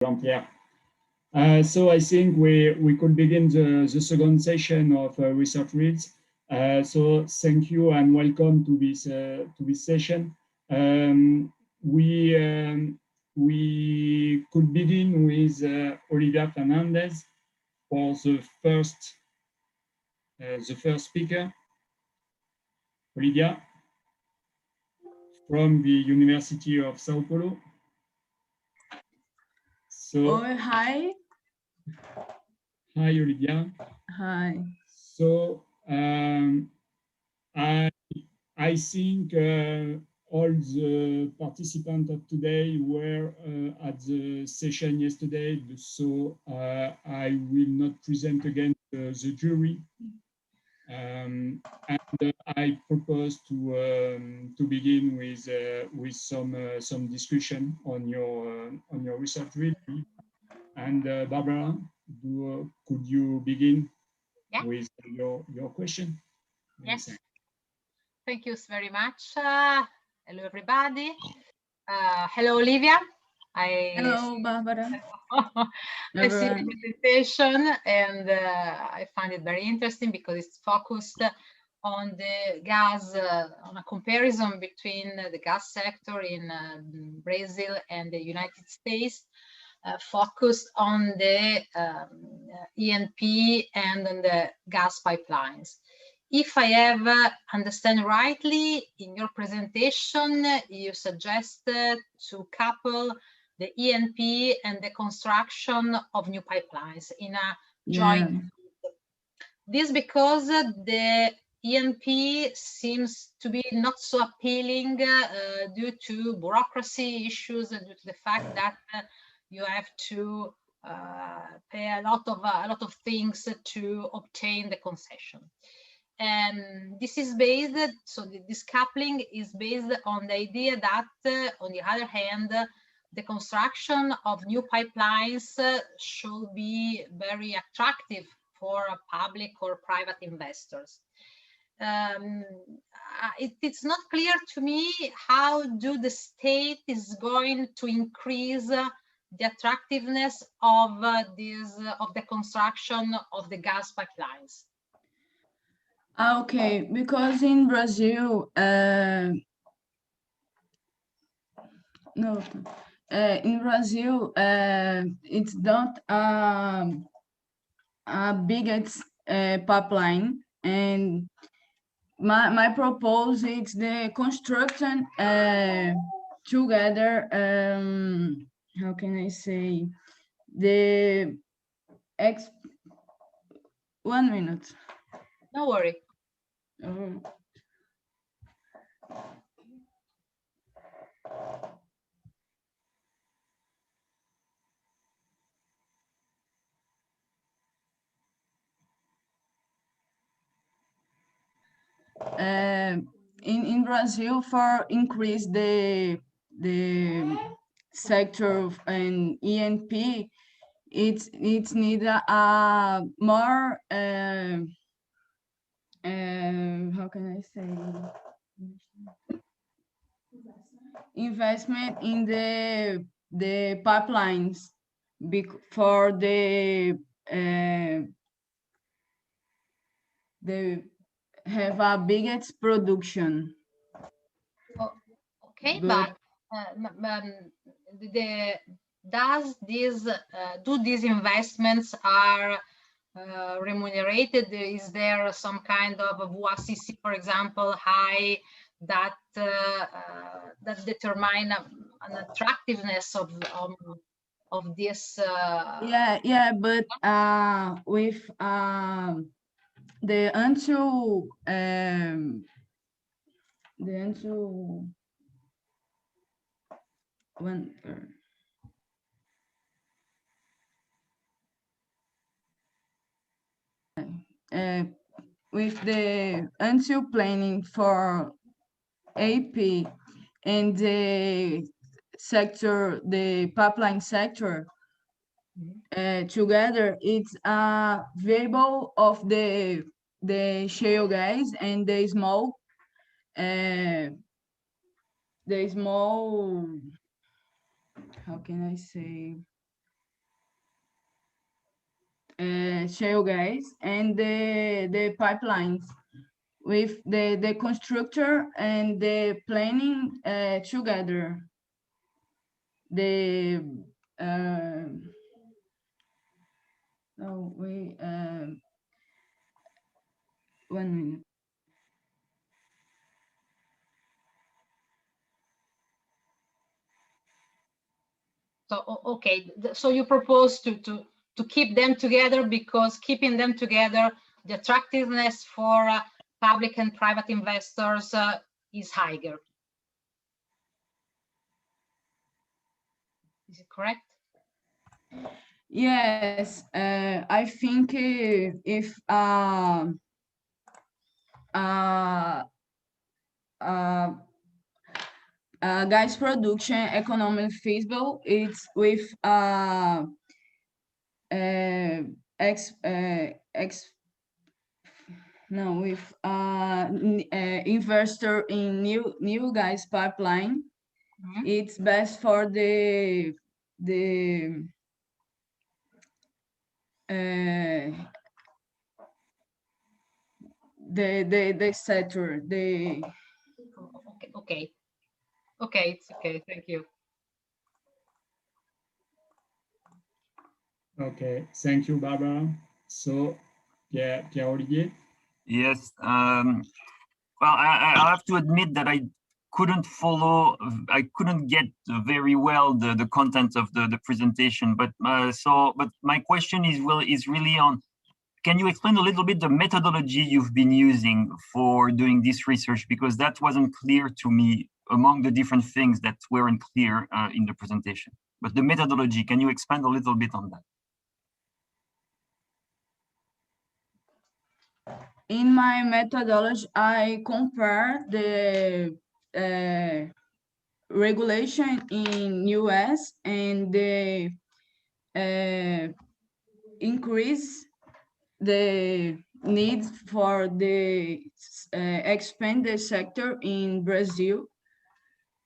Jean-Pierre. So I think we could begin the second session of Research Reads. So thank you and welcome to this session. We could begin with Olivia Fernandes for the first speaker. Olivia from the University of Sao Paulo. So, hi. Hi, Olivia. Hi. So, I think all the participants of today were at the session yesterday, so I will not present again the jury. And I propose to begin with some discussion on your research reading. And Barbara, could you begin with your question? Yes. Thank you very much. Hello, everybody. Hello, Olivia. Hello, Barbara. I see the presentation and I find it very interesting because it's focused on the gas, on a comparison between the gas sector in Brazil and the United States, focused on the E&P and on the gas pipelines. If I have understand rightly, in your presentation, you suggested to couple the E&P and the construction of new pipelines in a joint. This because the E&P seems to be not so appealing due to bureaucracy issues and due to the fact that you have to pay a lot of things to obtain the concession. And this is based, so this coupling is based on the idea that, on the other hand, the construction of new pipelines should be very attractive for public or private investors. It's not clear to me how do the state is going to increase the attractiveness of the construction of the gas pipelines. Okay, because in Brazil, in Brazil, it's not a biggest pipeline, and my proposal is the construction together. How can I say the 1 minute? No worry. In Brazil, for increase the sector and E&P, it's need a more how can I say investment in the pipelines for the have a biggest production. Oh, okay, but do these investments are remunerated? Is there some kind of WACC, for example, high that that determine an attractiveness of this? Yeah, but with the until when with the until planning for AP and the sector, the pipeline sector, together, it's a variable of the shale gas and the small how can I say shale gas and the pipelines, with the constructor and the planning together. One minute. So, okay, so you propose to keep them together, because keeping them together, the attractiveness for public and private investors is higher. Is it correct? Yes, I think if gas production economic feasible, it's with investor in new gas pipeline. Mm-hmm. It's best for the sector. Okay, it's okay. Thank you. Okay, thank you, Barbara. So, Pierre-Olivier? Yes, well, I have to admit that I couldn't get very well the content of the presentation, but my question is really on, can you explain a little bit the methodology you've been using for doing this research? Because that wasn't clear to me among the different things that weren't clear in the presentation. But the methodology, can you expand a little bit on that? In my methodology, I compare the regulation in US and the increase the need for the expand the sector in Brazil,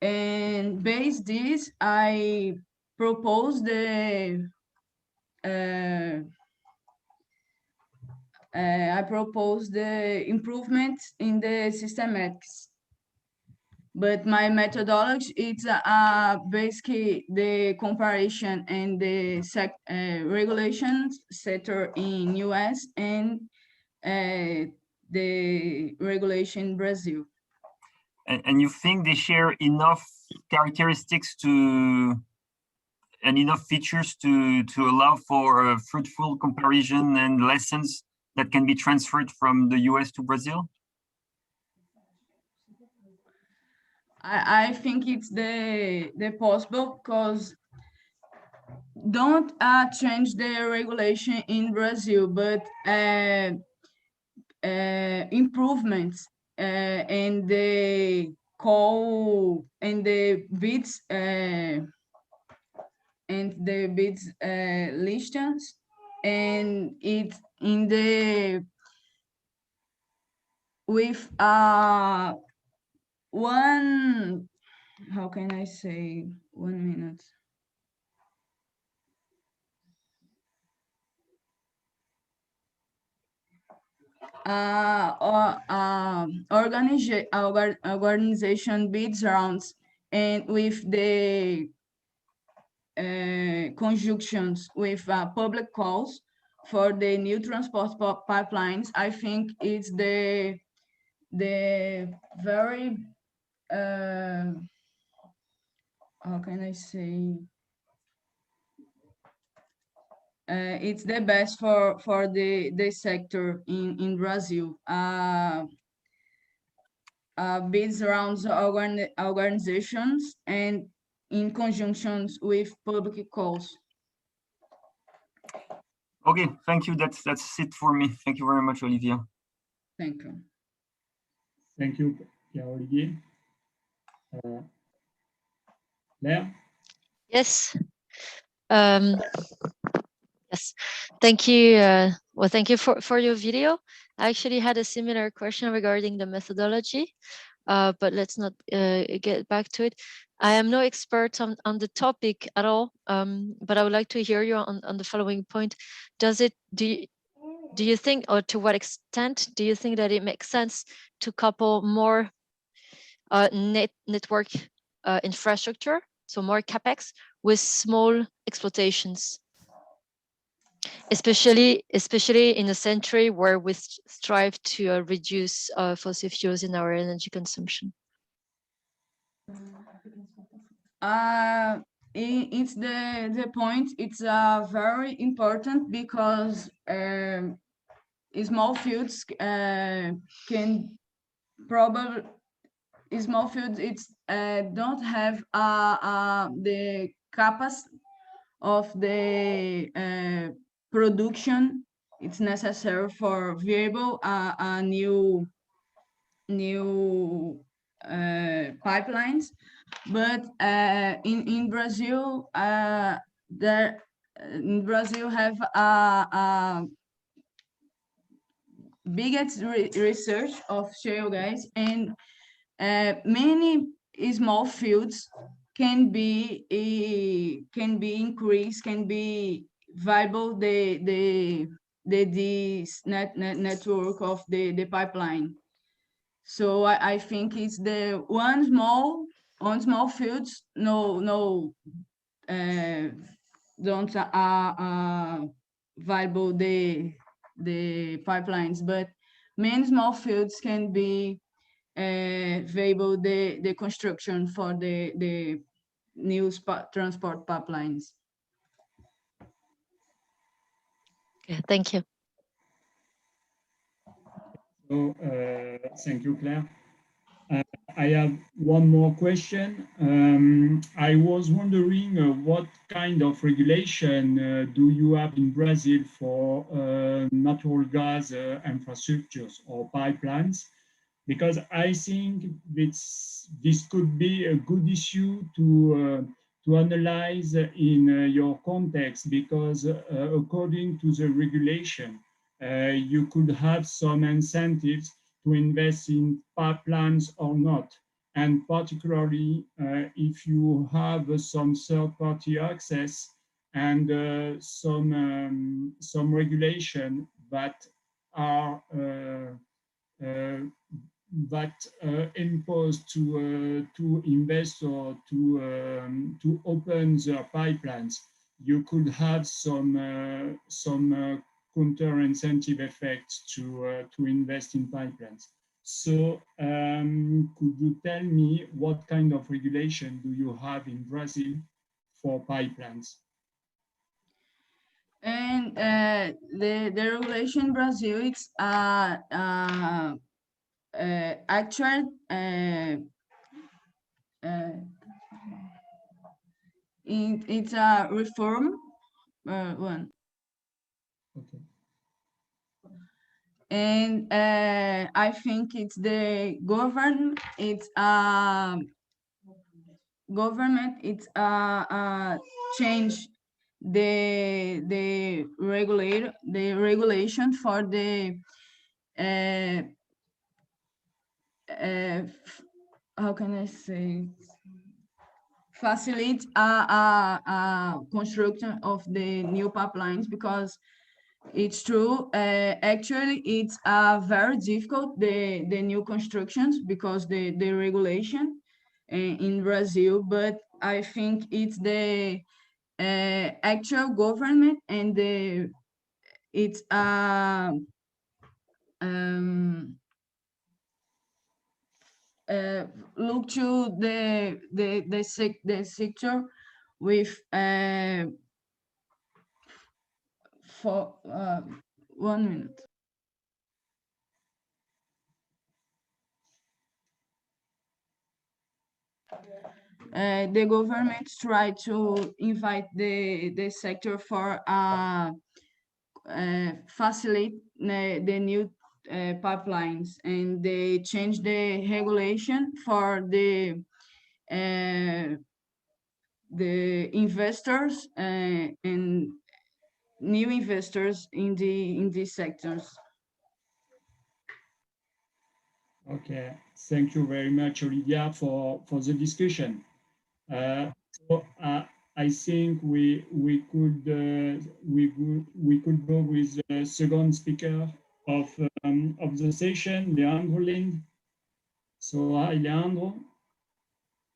and based this, I propose the improvements in the systematics. But my methodology is basically the comparison and the regulations sector in US and the regulation in Brazil. And you think they share enough characteristics and enough features to allow for a fruitful comparison and lessons that can be transferred from the US to Brazil? I think it's the possible, because don't change the regulation in Brazil, but improvements and the call and the bids listings, and it's in the with one, how can I say, 1 minute. Organization bids rounds, and with the conjunctions with public calls for the new transport pipelines. I think it's the very how can I say, it's the best for the sector in Brazil. Bids around organizations and in conjunctions with public calls. Okay, thank you. That's it for me. Thank you very much, Olivia. Thank you. Thank you, Pierre-Olivier. Léa? Yes. Yes. Thank you. Well, thank you for your video. I actually had a similar question regarding the methodology, but let's not get back to it. I am no expert on the topic at all, but I would like to hear you on the following point. do you think, or to what extent do you think that it makes sense to couple more network infrastructure, so more capex, with small exploitations, especially in a century where we strive to reduce fossil fuels in our energy consumption? It's the point. It's very important because small fields can probably small fields don't have the capacity of the production. It's necessary for viable new pipelines, but in Brazil in Brazil have a biggest research of shale gas, and many small fields can be increased, can be viable this network of the pipeline. So I think it's the one small fields don't viable the pipelines, but many small fields can be viable the construction for the new transport pipelines. Okay, thank you. So, thank you, Claire. I have one more question. I was wondering what kind of regulation do you have in Brazil for natural gas infrastructures or pipelines? Because I think this could be a good issue to analyze in your context, because according to the regulation, you could have some incentives to invest in pipelines or not. And particularly if you have some third-party access and some regulation that are imposed to invest or to open their pipelines, you could have some counter incentive effects to invest in pipelines. So could you tell me what kind of regulation do you have in Brazil for pipelines? And the regulation in Brazil, it's actual it's a reform one. Okay. And I think it's the government. It's government. It's change the regulation for the how can I say, facilitate construction of the new pipelines, because it's true. Actually, it's very difficult the new constructions because the regulation in Brazil. But I think it's the actual government and it's look to the sector with for 1 minute. The government try to invite the sector for facilitate the new pipelines, and they change the regulation for the investors and new investors in these sectors. Okay, thank you very much, Olivia, for the discussion. So I think we could go with the second speaker of the session, Leandro Lind. So hi, Leandro.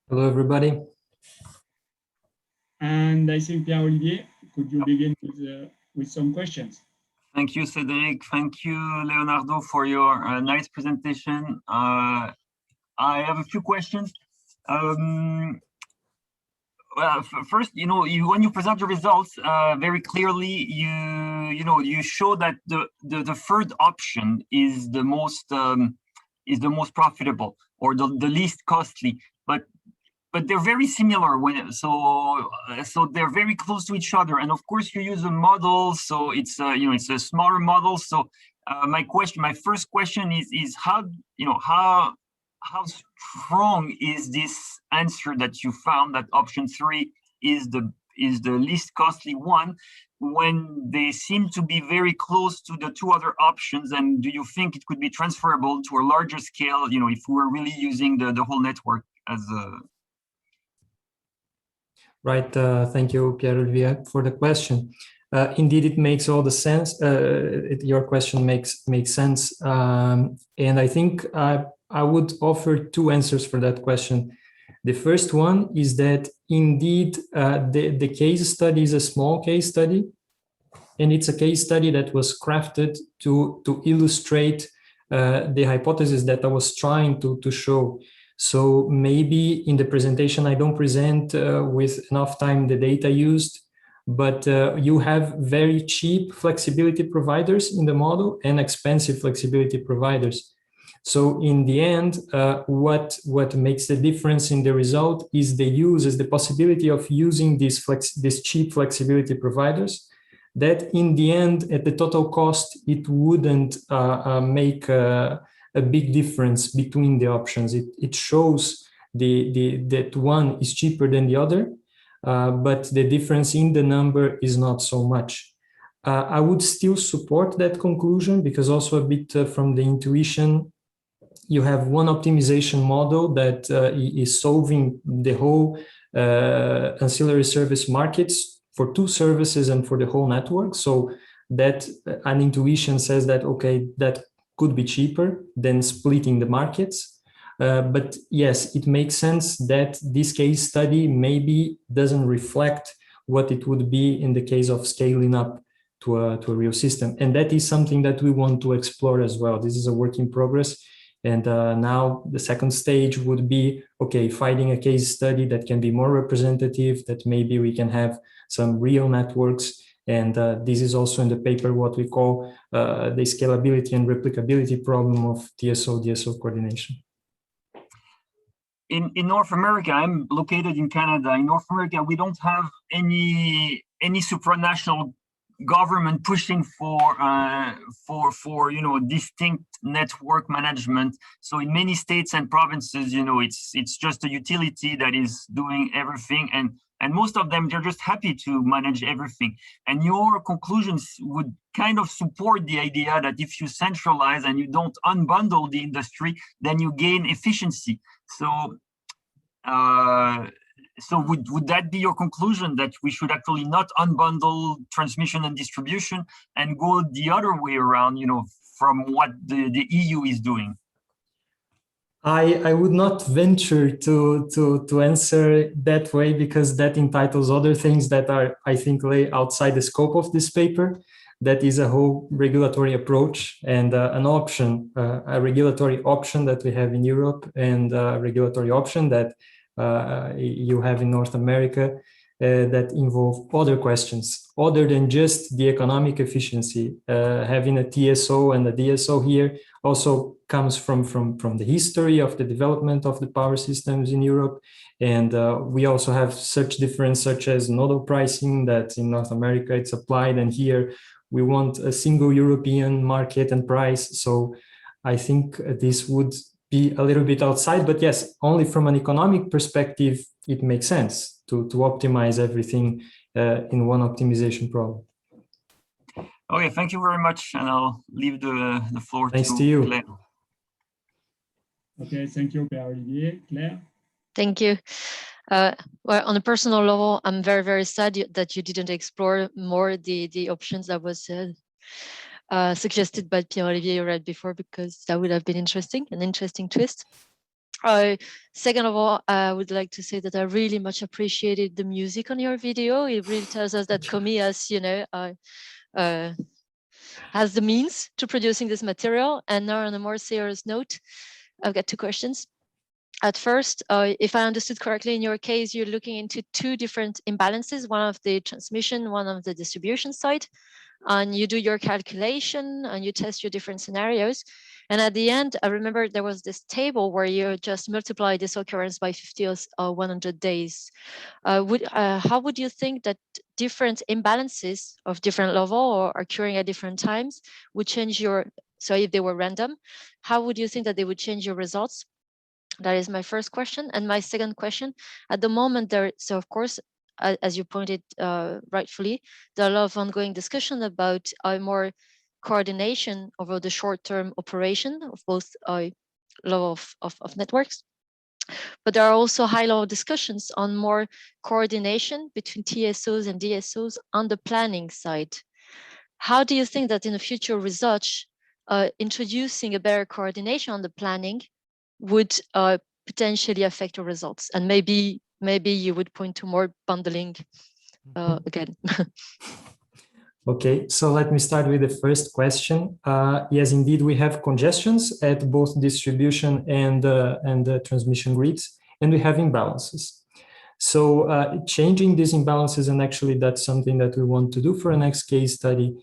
Hello, everybody. And I think Pierre-Olivier, could you begin with some questions? Thank you, Cedric. Thank you, Leonardo, for your nice presentation. I have a few questions. Well, first, when you present your results very clearly, you show that the third option is the most profitable or the least costly, but they're very similar so they're very close to each other. And of course, you use a model, so it's it's a smaller model. So my first question is how strong is this answer that you found that option 3 is the least costly one, when they seem to be very close to the two other options? And do you think it could be transferable to a larger scale, if we're really using the whole network as a... Right. Thank you, Pierre-Olivier, for the question. Indeed, it makes all the sense. Your question makes sense. And I think I would offer two answers for that question. The first one is that indeed the case study is a small case study, and it's a case study that was crafted to illustrate the hypothesis that I was trying to show. So maybe in the presentation I don't present with enough time the data used, but you have very cheap flexibility providers in the model and expensive flexibility providers. So in the end, what makes the difference in the result is the possibility of using these cheap flexibility providers, that in the end, at the total cost, it wouldn't make a big difference between the options. It shows that one is cheaper than the other, but the difference in the number is not so much. I would still support that conclusion, because also a bit from the intuition, you have one optimization model that is solving the whole ancillary service markets for two services and for the whole network. So that an intuition says that, okay, that could be cheaper than splitting the markets. But yes, it makes sense that this case study maybe doesn't reflect what it would be in the case of scaling up to a real system. And that is something that we want to explore as well. This is a work in progress. And now the second stage would be, okay, finding a case study that can be more representative, that maybe we can have some real networks. And this is also in the paper what we call the scalability and replicability problem of TSO-DSO coordination. In North America, I'm located in Canada. In North America, we don't have any supranational government pushing for distinct network management. So in many states and provinces, it's just a utility that is doing everything, and most of them, they're just happy to manage everything. And your conclusions would kind of support the idea that if you centralize and you don't unbundle the industry, then you gain efficiency. So would that be your conclusion, that we should actually not unbundle transmission and distribution and go the other way around, from what the EU is doing? I would not venture to answer that way, because that entitles other things that are, I think, lay outside the scope of this paper. That is a whole regulatory approach and an option, a regulatory option that we have in Europe, and a regulatory option that you have in North America that involve other questions other than just the economic efficiency. Having a TSO and a DSO here also comes from the history of the development of the power systems in Europe. And we also have such difference, such as nodal pricing, that in North America it's applied, and here we want a single European market and price. So I think this would be a little bit outside, but yes, only from an economic perspective, it makes sense to optimize everything in one optimization problem. Okay, thank you very much, and I'll leave the floor to you. Claire. Okay, thank you, Pierre-Olivier. Claire? Thank you. Well, on a personal level, I'm very, very sad that you didn't explore more the options that was suggested by Pierre-Olivier right before, because that would have been interesting, an interesting twist. Second of all, I would like to say that I really much appreciated the music on your video. It really tells us that Comillas, you know, has the means to producing this material. And now on a more serious note, I've got two questions. At first, if I understood correctly, in your case, you're looking into two different imbalances, one of the transmission, one of the distribution side, and you do your calculation and you test your different scenarios. And at the end, I remember there was this table where you just multiply this occurrence by 50 or 100 days. How would you think that different imbalances of different level or occurring at different times would change your, so if they were random, how would you think that they would change your results? That is my first question. And my second question, at the moment so of course, as you pointed rightfully, there are a lot of ongoing discussion about more coordination over the short-term operation of both level of networks. But there are also high-level discussions on more coordination between TSOs and DSOs on the planning side. How do you think that in the future research, introducing a better coordination on the planning would potentially affect your results? And maybe you would point to more bundling again. Okay, so let me start with the first question. Yes, indeed, we have congestions at both distribution and transmission grids, and we have imbalances. So changing these imbalances, and actually that's something that we want to do for our next case study,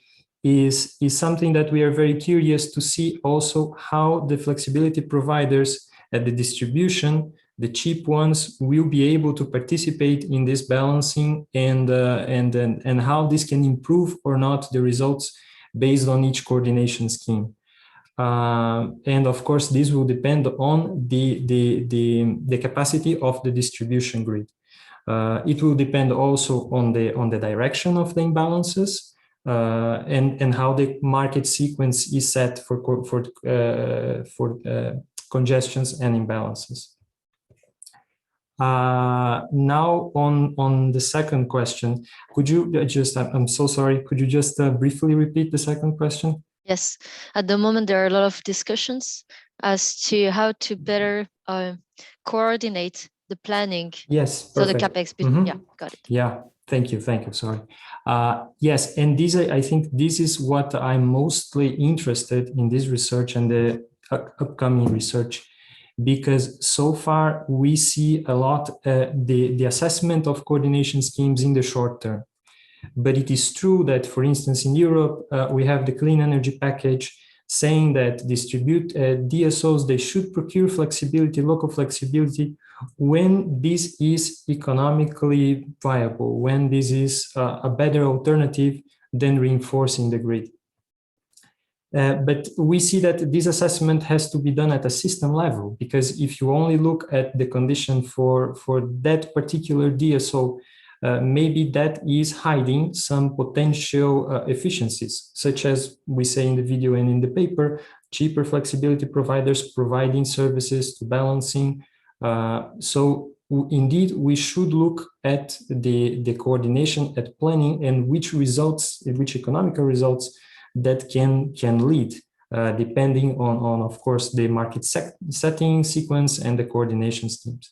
is something that we are very curious to see also how the flexibility providers at the distribution, the cheap ones, will be able to participate in this balancing and how this can improve or not the results based on each coordination scheme. And of course, this will depend on the capacity of the distribution grid. It will depend also on the direction of the imbalances and how the market sequence is set for congestions and imbalances. Now on the second question, could you just, I'm so sorry, could you just briefly repeat the second question? Yes, at the moment there are a lot of discussions as to how to better coordinate the planning. Yes, perfect. So the CapEx, yeah, got it. Yeah, thank you, sorry. Yes, and I think this is what I'm mostly interested in this research and the upcoming research, because so far we see a lot the assessment of coordination schemes in the short term. But it is true that, for instance, in Europe, we have the clean energy package saying that DSOs, they should procure flexibility, local flexibility, when this is economically viable, when this is a better alternative than reinforcing the grid. But we see that this assessment has to be done at a system level, because if you only look at the condition for that particular DSO, maybe that is hiding some potential efficiencies, such as we say in the video and in the paper, cheaper flexibility providers providing services to balancing. So indeed, we should look at the coordination at planning and which economical results that can lead, depending on, of course, the market setting sequence and the coordination schemes.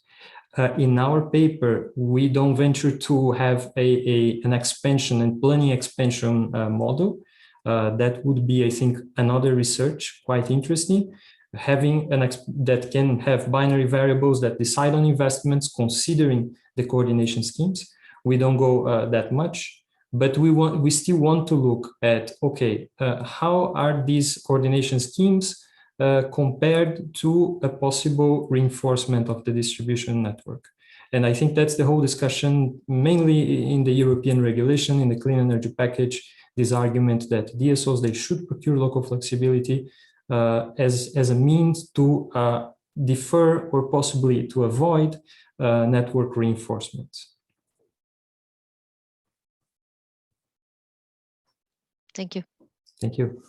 In our paper, we don't venture to have an expansion and planning expansion model. That would be, I think, another research quite interesting. Having that can have binary variables that decide on investments considering the coordination schemes. We don't go that much, but we still want to look at, okay, how are these coordination schemes compared to a possible reinforcement of the distribution network. And I think that's the whole discussion, mainly in the European regulation, in the clean energy package, this argument that DSOs, they should procure local flexibility as a means to defer or possibly to avoid network reinforcement. Thank you. Thank you.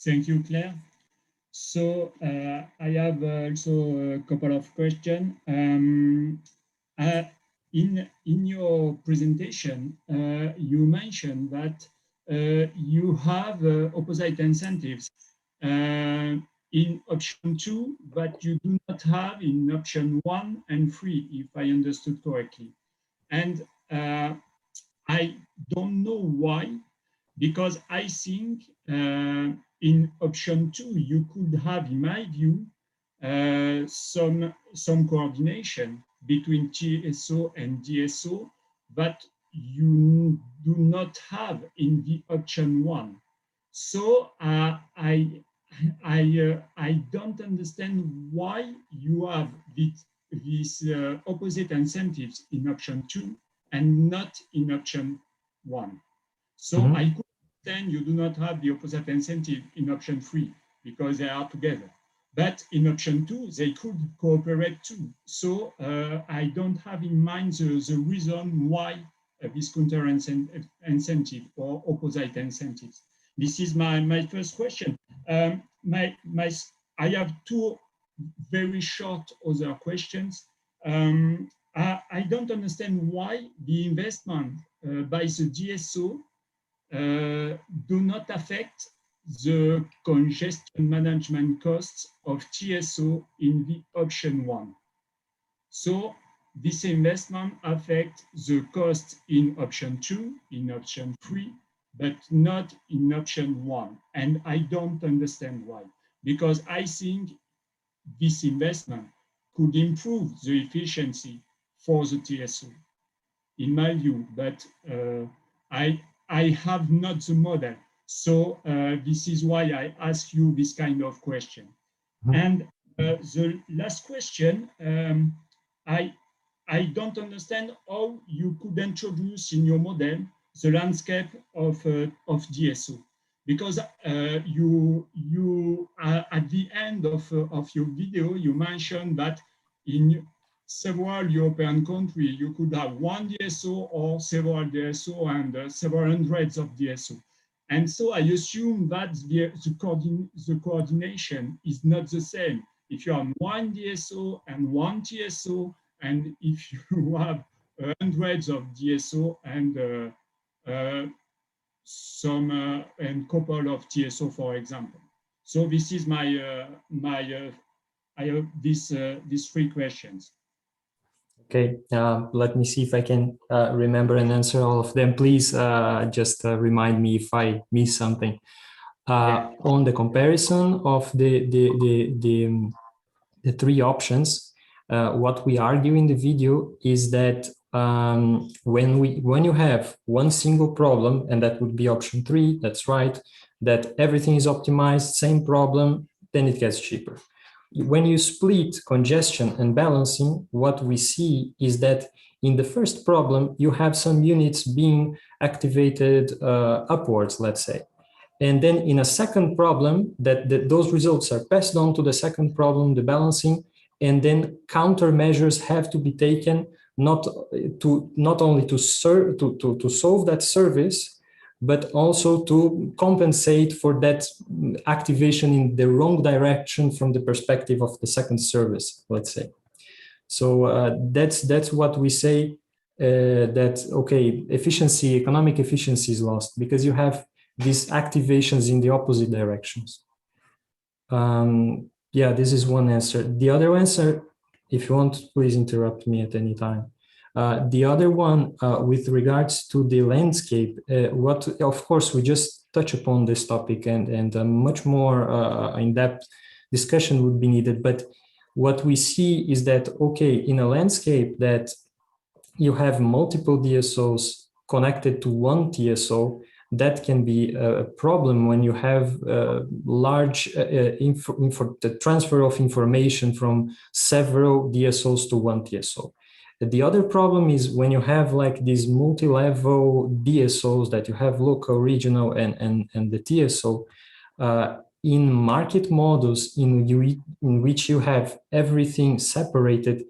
Thank you, Claire. So I have also a couple of questions. In your presentation, you mentioned that you have opposite incentives in option 2, but you do not have in option 1 and 3, if I understood correctly. And I don't know why, because I think in option 2, you could have, in my view, some coordination between TSO and DSO, but you do not have in the option 1. So I don't understand why you have these opposite incentives in option 2 and not in option 1. So I could understand you do not have the opposite incentive in option 3 because they are together. But in option 2, they could cooperate too. So I don't have in mind the reason why this counter incentive or opposite incentives. This is my first question. I have two very short other questions. I don't understand why the investment by the DSO do not affect the congestion management costs of TSO in the option 1. So this investment affects the cost in option 2, in option 3, but not in option 1. And I don't understand why, because I think this investment could improve the efficiency for the TSO, in my view, but I have not the model. So this is why I ask you this kind of question. And the last question, I don't understand how you could introduce in your model the landscape of DSO, because you at the end of your video, you mentioned that in several European countries, you could have one DSO or several DSO and several hundreds of DSO. And so I assume that the coordination is not the same. If you have one DSO and one TSO, and if you have hundreds of DSO and some and couple of TSO, for example. So this is my I have these three questions. Okay, let me see if I can remember and answer all of them. Please just remind me if I miss something. On the comparison of the three options, what we argue in the video is that when you have one single problem, and that would be option 3, that's right, that everything is optimized, same problem, then it gets cheaper. When you split congestion and balancing, what we see is that in the first problem, you have some units being activated upwards, let's say. And then in a second problem, those results are passed on to the second problem, the balancing, and then countermeasures have to be taken not only to solve that service, but also to compensate for that activation in the wrong direction from the perspective of the second service, let's say. So that's what we say, that, okay, economic efficiency is lost because you have these activations in the opposite directions. Yeah, this is one answer. The other answer, if you want, please interrupt me at any time. The other one, with regards to the landscape, of course, we just touch upon this topic and a much more in-depth discussion would be needed. But what we see is that, okay, in a landscape that you have multiple DSOs connected to one TSO, that can be a problem when you have large the transfer of information from several DSOs to one TSO. The other problem is when you have like these multi-level DSOs that you have local, regional, and the TSO, in market models in which you have everything separated,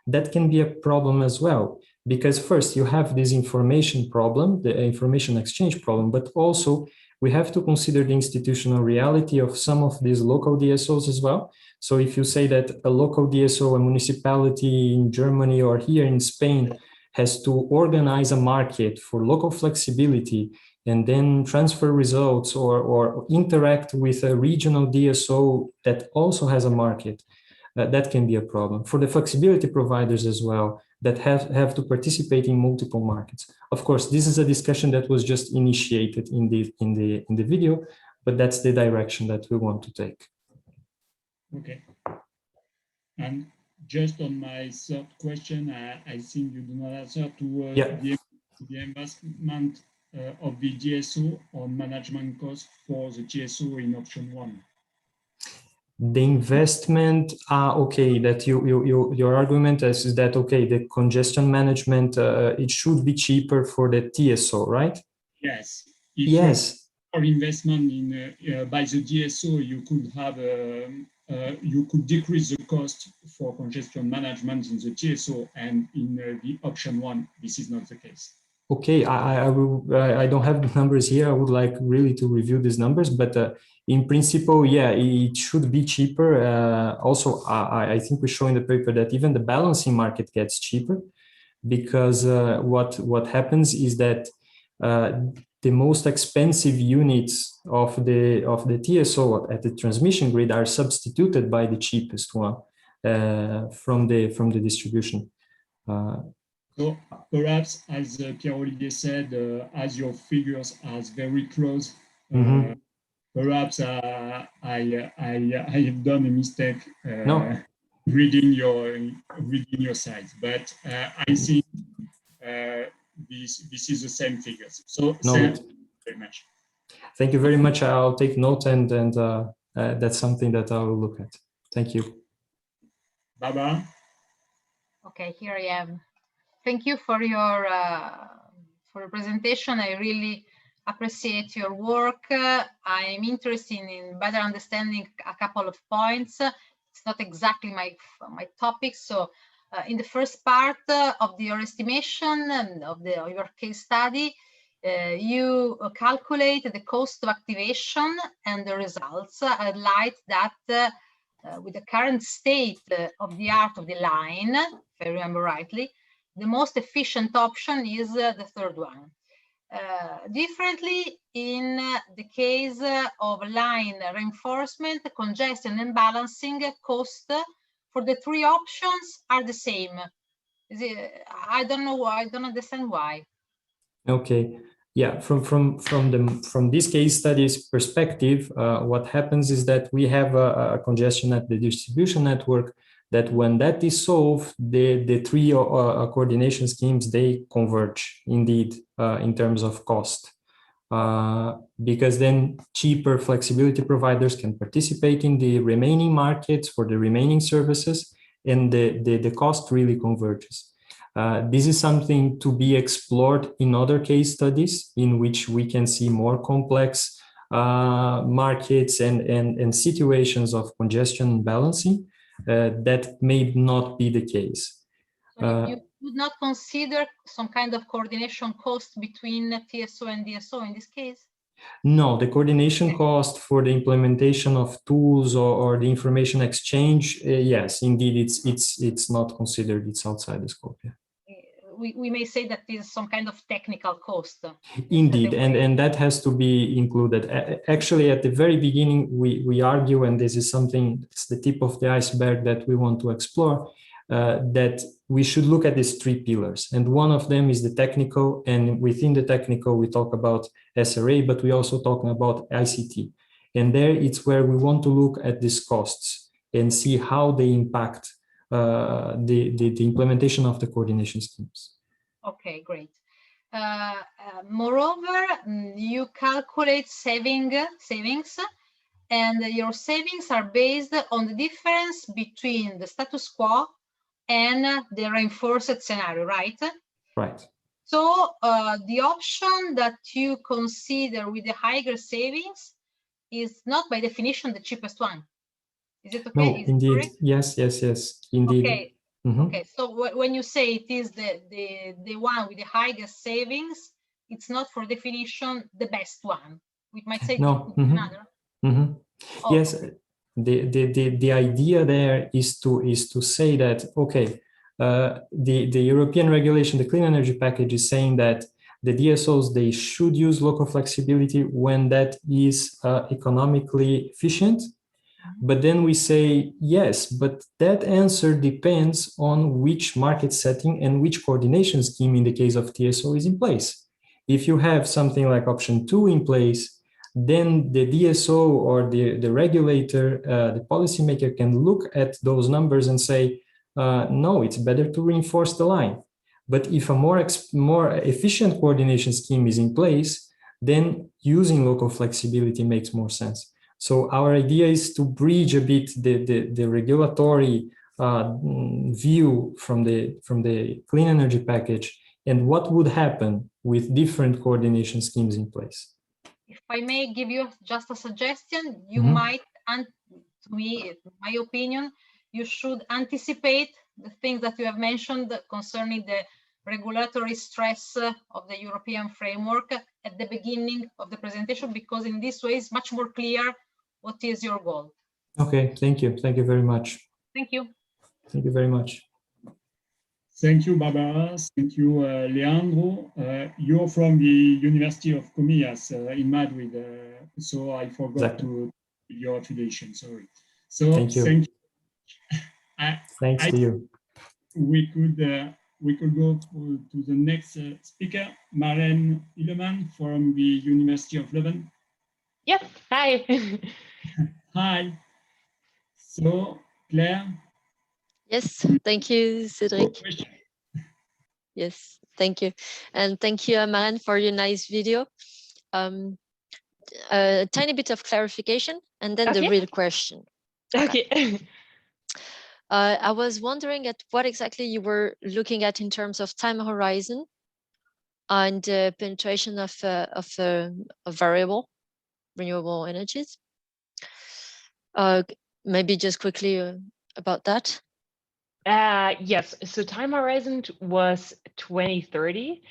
that can be a problem as well. Because first you have this information problem, the information exchange problem, but also we have to consider the institutional reality of some of these local DSOs as well. So if you say that a local DSO, a municipality in Germany or here in Spain has to organize a market for local flexibility and then transfer results or interact with a regional DSO that also has a market, that can be a problem. For the flexibility providers as well, that have to participate in multiple markets. Of course, this is a discussion that was just initiated in the video, but that's the direction that we want to take. Okay. And just on my third question, I think you do not answer to the investment of the DSO on management costs for the TSO in option 1. The investment, okay, that your argument is that, okay, the congestion management, it should be cheaper for the TSO, right? Yes. Yes. For investment in by the DSO, you could have you could decrease the cost for congestion management in the TSO, and in the option 1, this is not the case. Okay, I don't have the numbers here. I would like really to review these numbers, but in principle, yeah, it should be cheaper. Also, I think we show in the paper that even the balancing market gets cheaper, because what happens is that the most expensive units of the TSO at the transmission grid are substituted by the cheapest one from the distribution. So perhaps, as Pierre-Olivier said, as your figures are very close, perhaps I have done a mistake reading your slides, but I think this is the same figures. So thank you very much. Thank you very much. I'll take note, and that's something that I will look at. Thank you. Baba. Okay, here I am. Thank you for your presentation. I really appreciate your work. I'm interested in better understanding a couple of points. It's not exactly my topic. So in the first part of your estimation and of your case study, you calculate the cost of activation and the results. I'd like that with the current state of the art of the line, if I remember rightly, the most efficient option is the third one. Differently, in the case of line reinforcement, congestion and balancing, cost for the three options are the same. I don't know why. I don't understand why. Okay. Yeah, from this case study's perspective, what happens is that we have a congestion at the distribution network, that when that is solved, the three coordination schemes, they converge indeed in terms of cost, because then cheaper flexibility providers can participate in the remaining markets for the remaining services, and the cost really converges. This is something to be explored in other case studies in which we can see more complex markets and situations of congestion balancing. That may not be the case. So you would not consider some kind of coordination cost between TSO and DSO in this case? No, the coordination cost for the implementation of tools or the information exchange, yes, indeed, it's not considered. It's outside the scope. Yeah. We may say that is some kind of technical cost. Indeed, and that has to be included. Actually, at the very beginning, we argue, and this is something, it's the tip of the iceberg that we want to explore, that we should look at these three pillars. And one of them is the technical, and within the technical, we talk about SRA, but we also talk about ICT. And there it's where we want to look at these costs and see how they impact the implementation of the coordination schemes. Okay, great. Moreover, you calculate savings, and your savings are based on the difference between the status quo and the reinforced scenario, right? Right. So the option that you consider with the higher savings is not by definition the cheapest one. Is it okay? No, indeed. Yes, indeed. Okay. Okay. So when you say it is the one with the highest savings, it's not for definition the best one. We might say No. another. Oh, Yes, the idea there is to say that, okay, the European regulation, the clean energy package, is saying that the DSOs, they should use local flexibility when that is economically efficient. But then we say, yes, but that answer depends on which market setting and which coordination scheme in the case of TSO is in place. If you have something like option 2 in place, then the DSO or the regulator, the policymaker can look at those numbers and say, no, it's better to reinforce the line. But if a more efficient coordination scheme is in place, then using local flexibility makes more sense. So our idea is to bridge a bit the regulatory view from the clean energy package and what would happen with different coordination schemes in place. If I may give you just a suggestion, you might, and to me, in my opinion, you should anticipate the things that you have mentioned concerning the regulatory stress of the European framework at the beginning of the presentation, because in this way it's much more clear what is your goal. Okay, thank you. Thank you very much. Thank you. Thank you very much. Thank you, Barbara. Thank you, Leandro. You're from the University of Comillas in Madrid, so I forgot to your affiliation. Sorry. So thank you. Thanks to you. We could go to the next speaker, Maren Ihlemann from the University of Leuven. Yes. Hi. Hi. So, Claire. Yes, thank you, Cedric. Yes, thank you. And thank you, Maren, for your nice video. A tiny bit of clarification and then the real question. Okay. I was wondering at what exactly you were looking at in terms of time horizon and penetration of variable renewable energies. Maybe just quickly about that. Yes, so time horizon was 2030.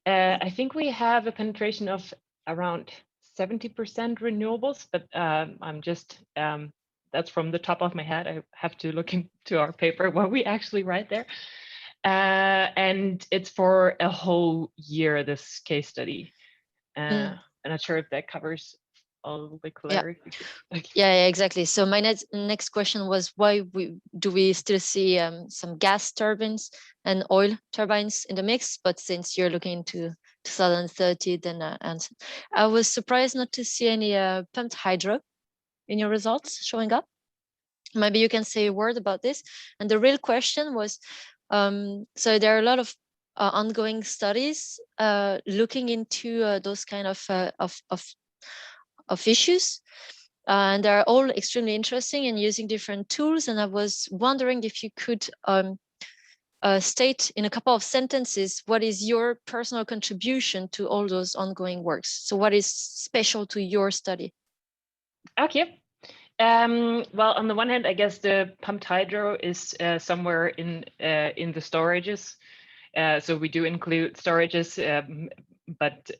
I think we have a penetration of around 70% renewables, but I'm just, that's from the top of my head. I have to look into our paper what we actually write there. And it's for a whole year, this case study. I'm not sure if that covers all the clarity. Yeah, exactly. So my next question was, why do we still see some gas turbines and oil turbines in the mix? But since you're looking into 2030, then and I was surprised not to see any pumped hydro in your results showing up. Maybe you can say a word about this. And the real question was, so there are a lot of ongoing studies looking into those kind of issues, and they're all extremely interesting and using different tools. And I was wondering if you could state in a couple of sentences what is your personal contribution to all those ongoing works. So what is special to your study? Okay. Well, on the one hand, I guess the pumped hydro is somewhere in the storages. So we do include storages, but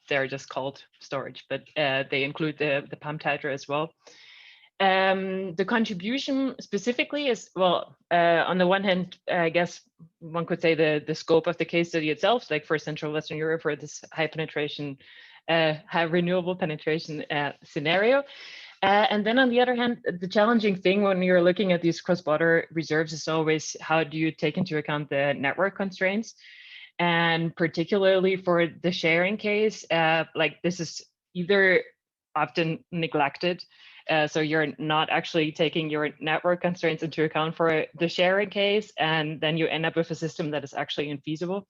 they're just called storage, but they include the pumped hydro as well. The contribution specifically is, well, on the one hand, I guess one could say the scope of the case study itself, like for Central Western Europe, for this high penetration, high renewable penetration scenario. And then on the other hand, the challenging thing when you're looking at these cross-border reserves is always how do you take into account the network constraints? And particularly for the sharing case, like this is either often neglected. So you're not actually taking your network constraints into account for the sharing case, and then you end up with a system that is actually infeasible.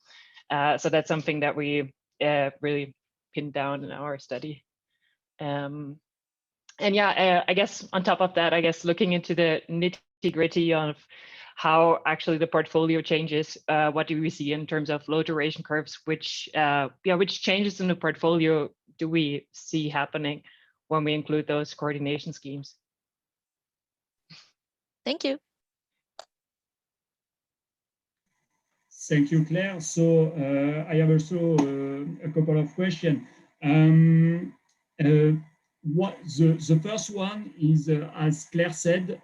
So that's something that we really pinned down in our study. And yeah, I guess on top of that, I guess looking into the nitty-gritty of how actually the portfolio changes, what do we see in terms of low duration curves, which changes in the portfolio do we see happening when we include those coordination schemes? Thank you. Thank you, Claire. So I have also a couple of questions. what the first one is, as Claire said,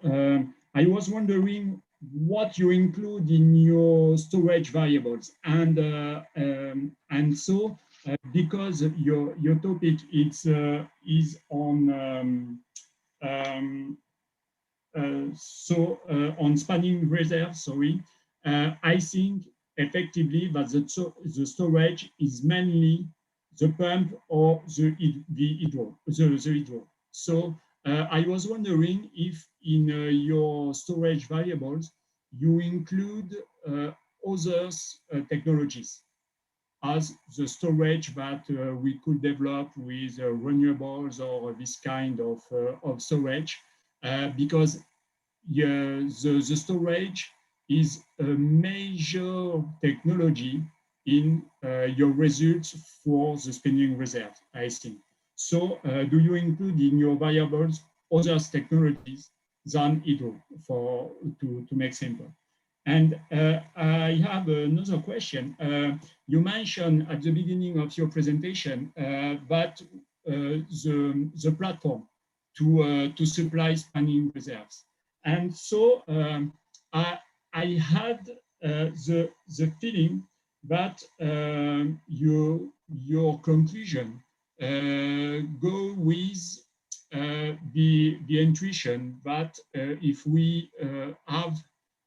I was wondering what you include in your storage variables, and so because your topic is on on spanning reserve, sorry, I think effectively that the storage is mainly the pump or the hydro. So I was wondering if in your storage variables you include other technologies as the storage that we could develop with renewables or this kind of storage, because the storage is a major technology in your results for the spinning reserve, I think. So do you include in your variables other technologies than hydro, to make simple? And I have another question. You mentioned at the beginning of your presentation that the platform to supply spanning reserves. And so I had the feeling that your conclusion go with the intuition that if we have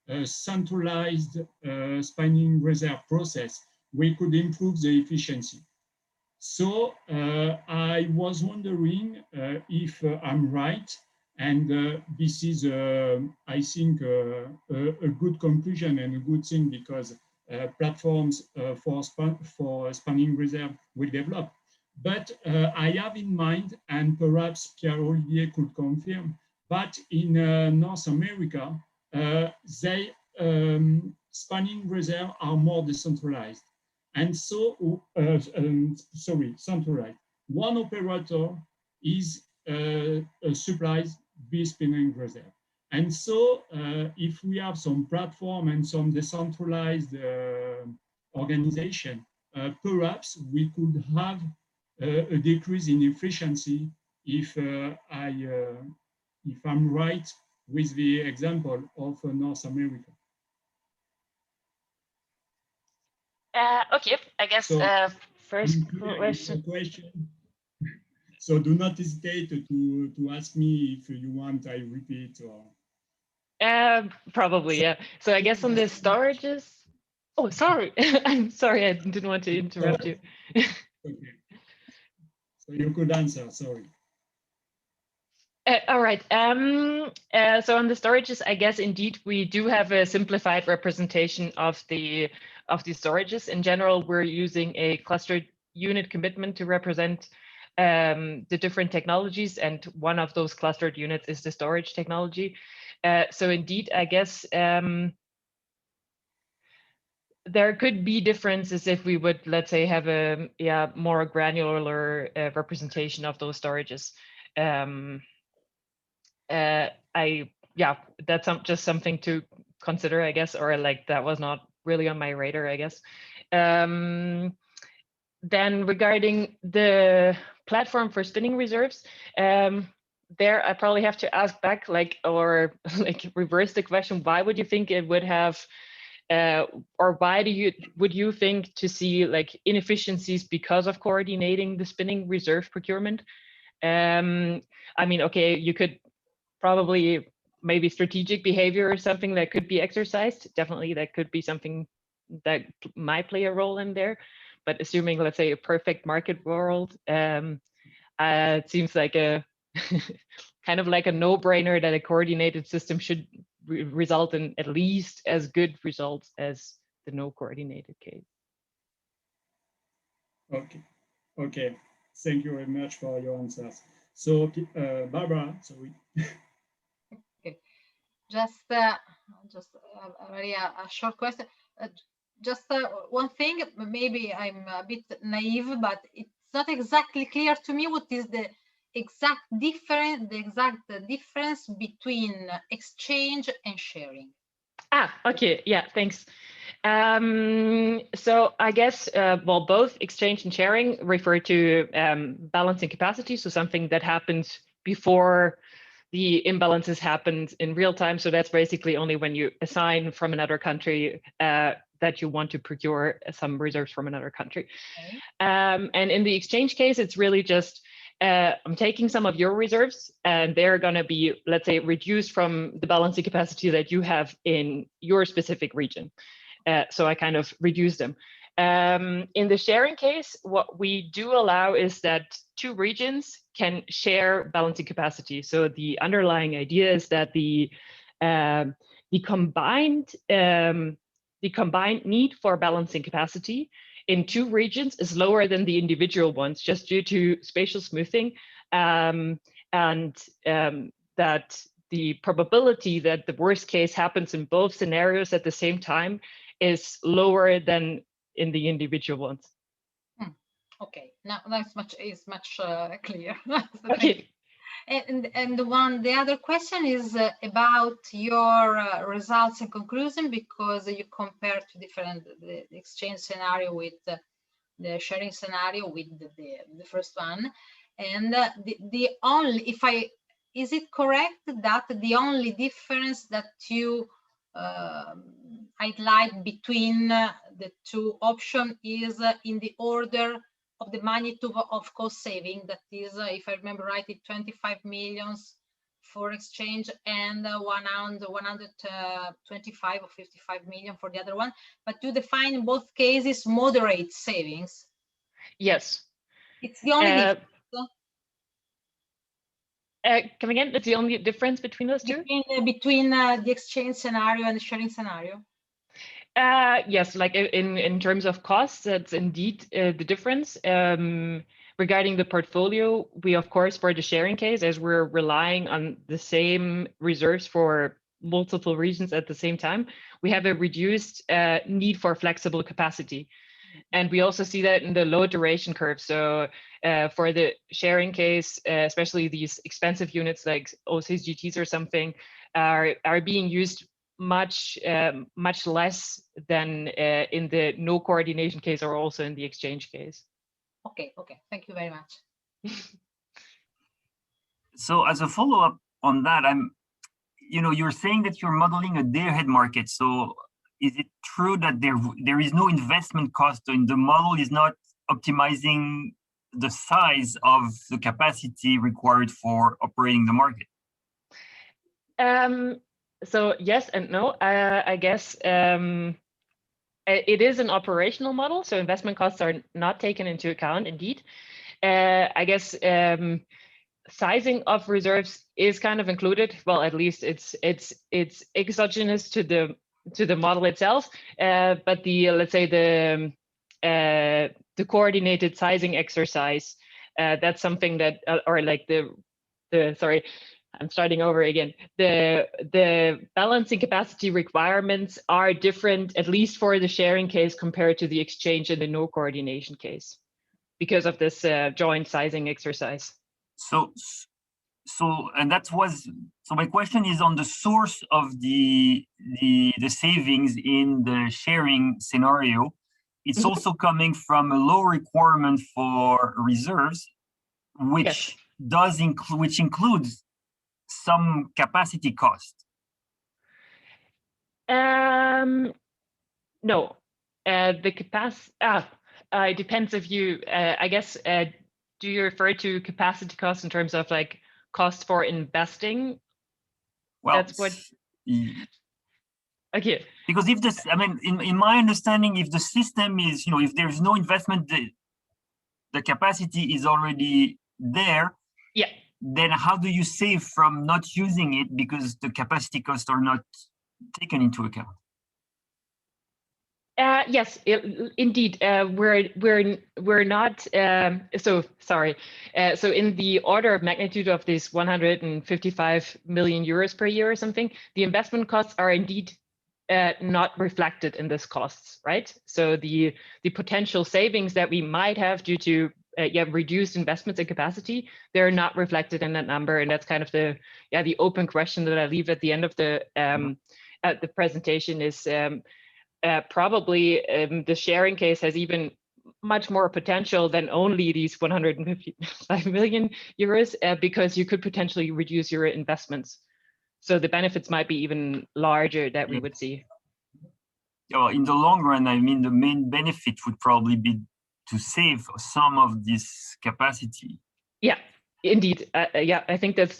a centralized spanning reserve process, we could improve the efficiency. So I was wondering if I'm right, and this is, I think, a good conclusion and a good thing, because platforms for spanning reserve will develop. But I have in mind, and perhaps Pierre-Olivier could confirm, that in North America, they spanning reserve are more decentralized. And so, centralized. One operator is supplies this spinning reserve. And so, if we have some platform and some decentralized organization, perhaps we could have a decrease in efficiency if I'm right with the example of North America. Okay, I guess So, first question. So do not hesitate to ask me if you want I repeat or. Probably, yeah. So I guess on the storages. Oh, sorry. I'm sorry. I didn't want to interrupt you. Okay. So you could answer. Sorry. All right. So on the storages, I guess indeed we do have a simplified representation of the storages. In general, we're using a clustered unit commitment to represent the different technologies, and one of those clustered units is the storage technology. So indeed, I guess there could be differences if we would, let's say, have a more granular representation of those storages. That's just something to consider, I guess, or like that was not really on my radar, I guess. Then regarding the platform for spinning reserves, there I probably have to ask back, or reverse the question. Why would you think it would have, or why would you think to see inefficiencies because of coordinating the spinning reserve procurement? I mean, okay, you could probably maybe strategic behavior or something that could be exercised. Definitely, that could be something that might play a role in there. But assuming, let's say, a perfect market world, it seems like a kind of like a no-brainer that a coordinated system should result in at least as good results as the no coordinated case. Okay. Thank you very much for your answers. So, Barbara, sorry. Okay. Just a very short question. Just one thing, maybe I'm a bit naive, but it's not exactly clear to me what is the exact difference between exchange and sharing. Okay, yeah, thanks. So I guess, well, both exchange and sharing refer to balancing capacity, so something that happens before the imbalances happened in real time. So that's basically only when you assign from another country that you want to procure some reserves from another country. Okay. And in the exchange case, it's really just, I'm taking some of your reserves and they're going to be, let's say, reduced from the balancing capacity that you have in your specific region. So I kind of reduce them. In the sharing case, what we do allow is that two regions can share balancing capacity. So the underlying idea is that the combined need for balancing capacity in two regions is lower than the individual ones, just due to spatial smoothing, and that the probability that the worst case happens in both scenarios at the same time is lower than in the individual ones. Okay, now that's much clear. Okay. And the other question is about your results and conclusion, because you compare two different, the exchange scenario with the sharing scenario with the first one, and the only, is it correct that the only difference that you highlight between the two options is in the order of the magnitude of cost saving? That is, if I remember right, it's 25 millions for exchange and 125 or 55 million for the other one. But you define in both cases moderate savings. Yes. It's the only difference. Come again? That's the only difference between those two? Between the exchange scenario and the sharing scenario. Yes, like in terms of costs, that's indeed the difference. Regarding the portfolio, we, of course, for the sharing case, as we're relying on the same reserves for multiple regions at the same time, we have a reduced need for flexible capacity. And we also see that in the low duration curve. So for the sharing case, especially these expensive units like OCGTs or something are being used much less than in the no coordination case or also in the exchange case. Okay, thank you very much. So as a follow-up on that, you're saying that you're modeling a day-ahead market. So is it true that there is no investment cost, and the model is not optimizing the size of the capacity required for operating the market? So yes and no. I guess it is an operational model, so investment costs are not taken into account. Indeed, I guess sizing of reserves is kind of included. Well, at least it's exogenous to the model itself. But let's say the coordinated sizing exercise, that's something that, or like sorry, I'm starting over again. The balancing capacity requirements are different, at least for the sharing case, compared to the exchange and the no coordination case, because of this joint sizing exercise. So my question is on the source of the savings in the sharing scenario. It's also coming from a low requirement for reserves, which includes some capacity cost. No, the capacity. It depends if you. I guess. Do you refer to capacity cost in terms of like cost for investing? Well, that's what. Okay. Because if this, in my understanding, if the system is, if there's no investment, the capacity is already there. Yeah. Then how do you save from not using it because the capacity costs are not taken into account? Yes, indeed. We're not. So sorry. So in the order of magnitude of this 155 million euros per year or something, the investment costs are indeed not reflected in this costs, right? So the potential savings that we might have due to reduced investments and capacity, they're not reflected in that number, and that's kind of the open question that I leave at the end of the presentation is probably the sharing case has even much more potential than only these 155 million euros, because you could potentially reduce your investments. So the benefits might be even larger that we would see. Well, in the long run, I mean, the main benefit would probably be to save some of this capacity. Yeah, indeed. Yeah, I think that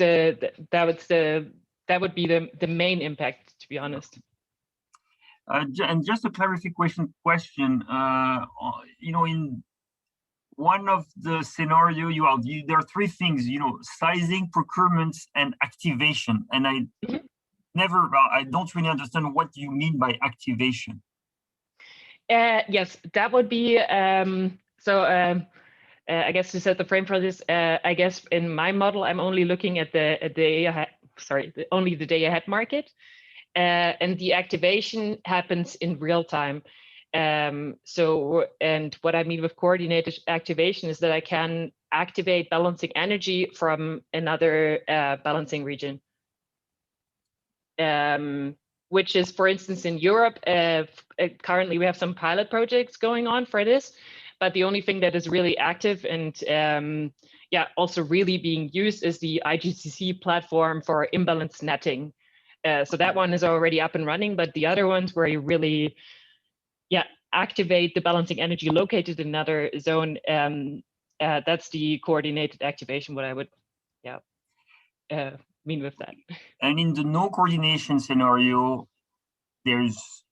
would be the main impact, to be honest. And just a clarification question, you know, in one of the scenario there are three things, you know, sizing, procurement, and activation. And I don't really understand what you mean by activation. Yes, that would be, I guess to set the frame for this, I guess in my model, I'm only looking at only the day ahead market. And the activation happens in real time. And what I mean with coordinated activation is that I can activate balancing energy from another balancing region. Which is, for instance, in Europe, currently we have some pilot projects going on for this, but the only thing that is really active and also really being used is the IGCC platform for imbalance netting. So that one is already up and running, but the other ones where you really activate the balancing energy located in another zone, that's the coordinated activation, what I would mean with that. And in the no coordination scenario, there's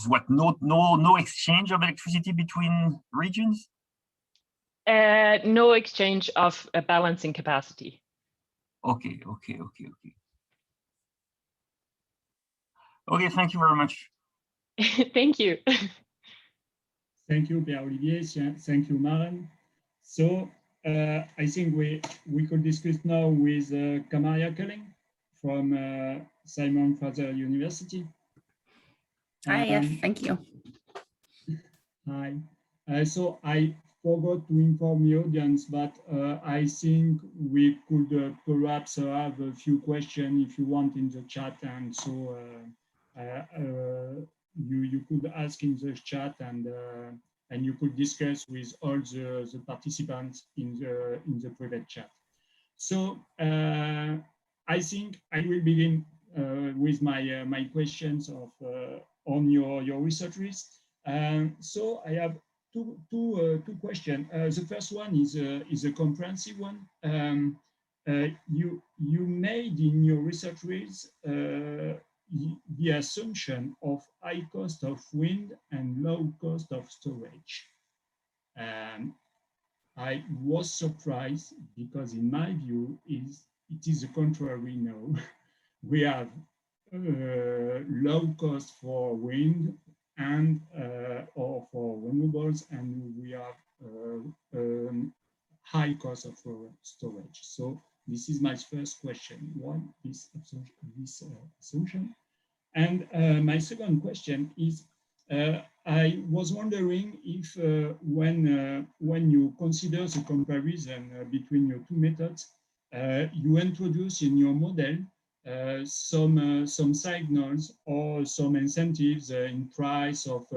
what, no exchange of electricity between regions? No exchange of a balancing capacity. Okay. Okay, thank you very much. Thank you. Thank you, Pierre-Olivier. Thank you, Maren. So I think we could discuss now with Kamaria Kuling from Simon Fraser University. Hi, yes, thank you. Hi. So I forgot to inform the audience, but I think we could perhaps have a few questions if you want in the chat, and so you could ask in the chat, and you could discuss with all the participants in the private chat. So I think I will begin with my questions on your research risk. So I have two questions. The first one is a comprehensive one. You made in your research risk the assumption of high cost of wind and low cost of storage. I was surprised because in my view it is the contrary now. We have low cost for wind and or for renewables, and we have high cost of storage. So this is my first question. One, this assumption. And my second question is, I was wondering if when you consider the comparison between your two methods, you introduce in your model some signals or some incentives in price of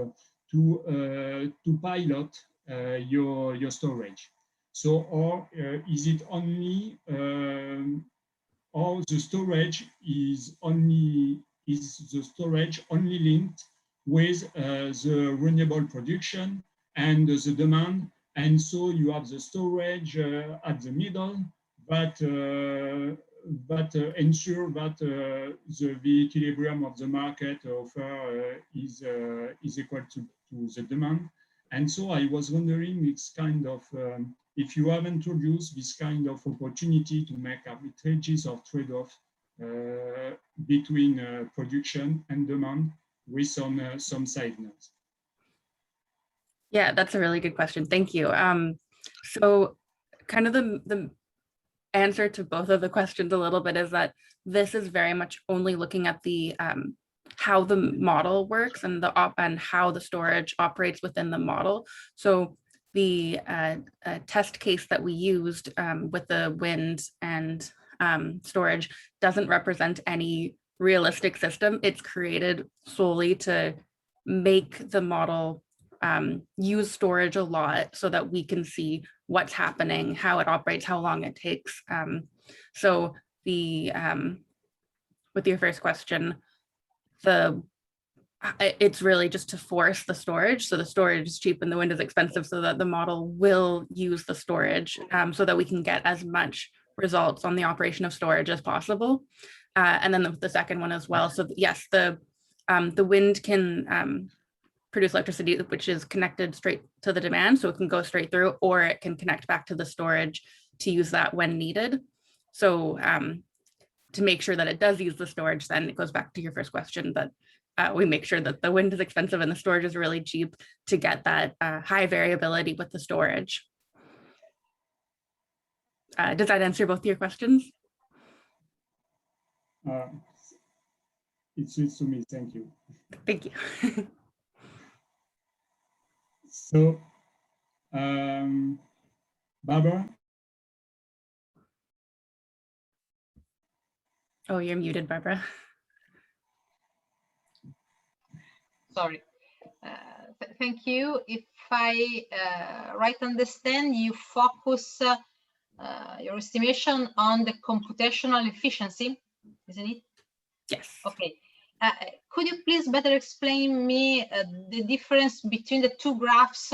to pilot your storage. So, or is it only or the storage is the storage only linked with the renewable production and the demand, and so you have the storage at the middle, but ensure that the equilibrium of the market offer is equal to the demand. And so I was wondering, it's kind of if you have introduced this kind of opportunity to make arbitrages of trade-off between production and demand with some side notes. Yeah, that's a really good question. Thank you. So kind of the answer to both of the questions a little bit is that this is very much only looking at the how the model works and how the storage operates within the model. So the test case that we used with the wind and storage doesn't represent any realistic system. It's created solely to make the model use storage a lot so that we can see what's happening, how it operates, how long it takes. So the with your first question, it's really just to force the storage. So the storage is cheap and the wind is expensive, so that the model will use the storage so that we can get as much results on the operation of storage as possible. And then the second one as well. So yes, the wind can produce electricity, which is connected straight to the demand. So it can go straight through, or it can connect back to the storage to use that when needed. So to make sure that it does use the storage, then it goes back to your first question, that we make sure that the wind is expensive and the storage is really cheap to get that high variability with the storage. Does that answer both your questions? It suits to me, thank you. Thank you. So, Barbara? Oh, you're muted, Barbara. Sorry. Thank you. If I right understand, you focus your estimation on the computational efficiency, isn't it? Yes. Okay. Could you please better explain me the difference between the two graphs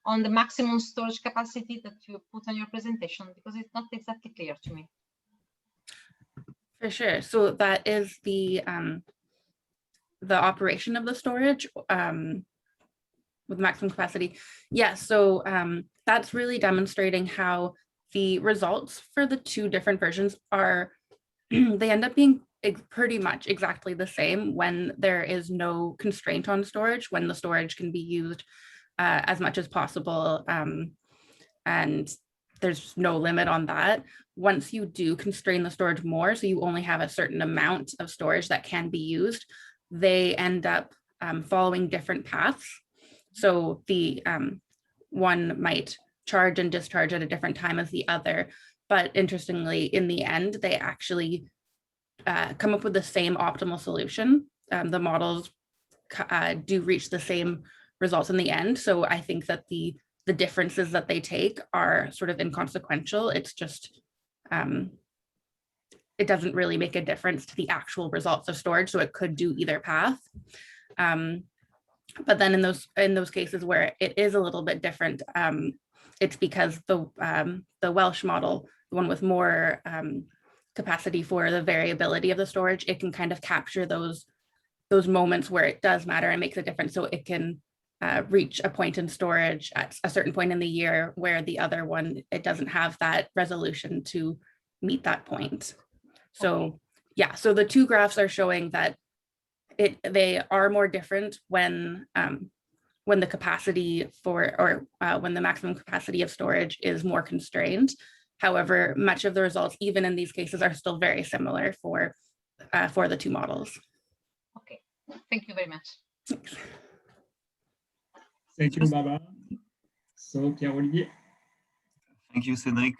on the maximum storage capacity that you put on your presentation? Because it's not exactly clear to me. For sure. So that is the operation of the storage with maximum capacity. Yeah, so that's really demonstrating how the results for the two different versions are, they end up being pretty much exactly the same when there is no constraint on storage, when the storage can be used as much as possible, and there's no limit on that. Once you do constrain the storage more, so you only have a certain amount of storage that can be used, they end up following different paths. So the one might charge and discharge at a different time as the other, but interestingly, in the end, they actually come up with the same optimal solution. The models do reach the same results in the end. So I think that the differences that they take are sort of inconsequential. It's just, it doesn't really make a difference to the actual results of storage. So it could do either path. But then in those cases where it is a little bit different, it's because the Welsh model, the one with more capacity for the variability of the storage, it can kind of capture those moments where it does matter and makes a difference. So it can reach a point in storage at a certain point in the year where the other one, it doesn't have that resolution to meet that point. So yeah, so the two graphs are showing that they are more different when the capacity when the maximum capacity of storage is more constrained. However, much of the results, even in these cases, are still very similar for the two models. Okay, thank you very much. Thanks. Thank you, Barbara. So, Pierre-Olivier. Thank you, Cedric.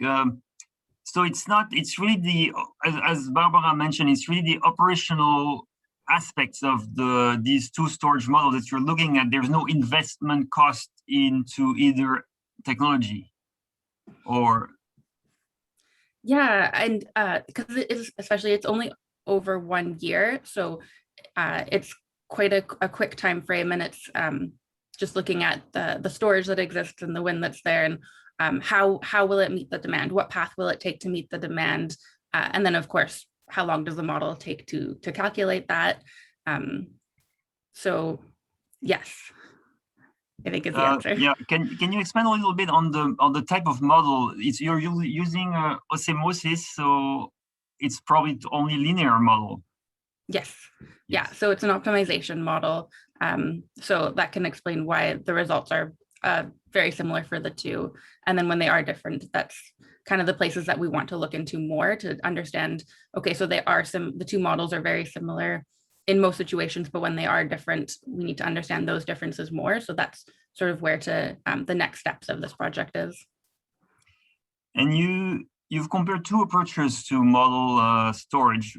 So it's really as Barbara mentioned, it's really the operational aspects of these two storage models that you're looking at. There's no investment cost into either technology, or yeah, and because it's only over 1 year, so it's quite a quick time frame, and it's just looking at the storage that exists and the wind that's there, and how will it meet the demand? What path will it take to meet the demand? And then, of course, how long does the model take to calculate that? So yes, I think is the answer. Yeah, can you expand a little bit on the type of model? You're using osmosis, so it's probably only linear model. Yes. Yeah, so it's an optimization model. So that can explain why the results are very similar for the two. And then when they are different, that's kind of the places that we want to look into more to understand, okay, so the two models are very similar in most situations, but when they are different, we need to understand those differences more. So that's sort of where the next steps of this project is. And you've compared two approaches to model storage.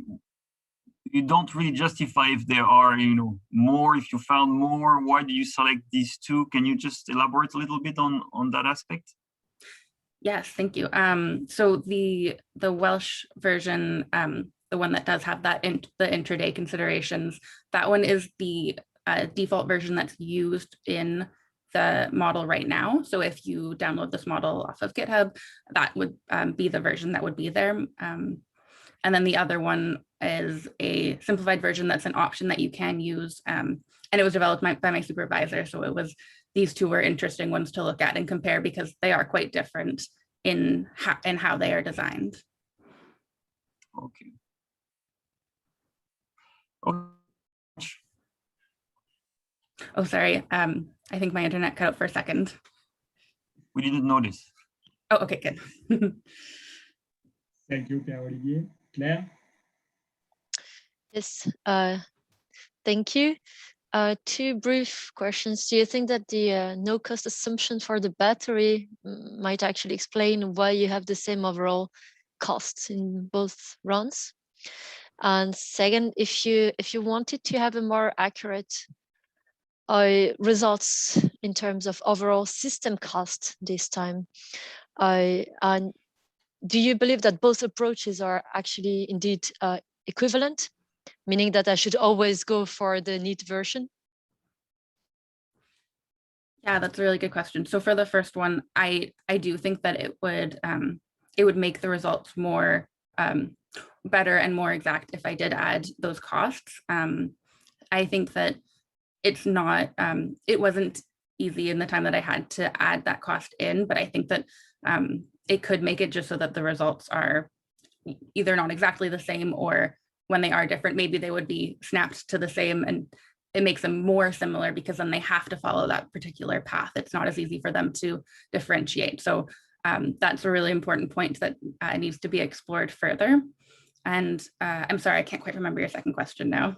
you don't really justify if there are, more, if you found more, why do you select these two? Can you just elaborate a little bit on that aspect? Yes, thank you. So the Welsh version, the one that does have that the intraday considerations, that one is the default version that's used in the model right now. So if you download this model off of GitHub, that would be the version that would be there. And then the other one is a simplified version that's an option that you can use. And it was developed by my supervisor. So these two were interesting ones to look at and compare because they are quite different in how they are designed. Okay. Okay. Oh, sorry. I think my internet cut out for a second. We didn't notice. Oh, okay, good. Thank you, Pierre-Olivier. Claire? Yes, thank you. Two brief questions. Do you think that the no cost assumption for the battery might actually explain why you have the same overall costs in both runs? And second, if you wanted to have a more accurate results in terms of overall system cost this time, and do you believe that both approaches are actually indeed equivalent, meaning that I should always go for the neat version? Yeah, that's a really good question. So for the first one, I do think that it would make the results more better and more exact if I did add those costs. I think that it's not, it wasn't easy in the time that I had to add that cost in, but I think that it could make it just so that the results are either not exactly the same, or when they are different, maybe they would be snapped to the same, and it makes them more similar because then they have to follow that particular path. It's not as easy for them to differentiate. So that's a really important point that needs to be explored further. And I'm sorry, I can't quite remember your second question now.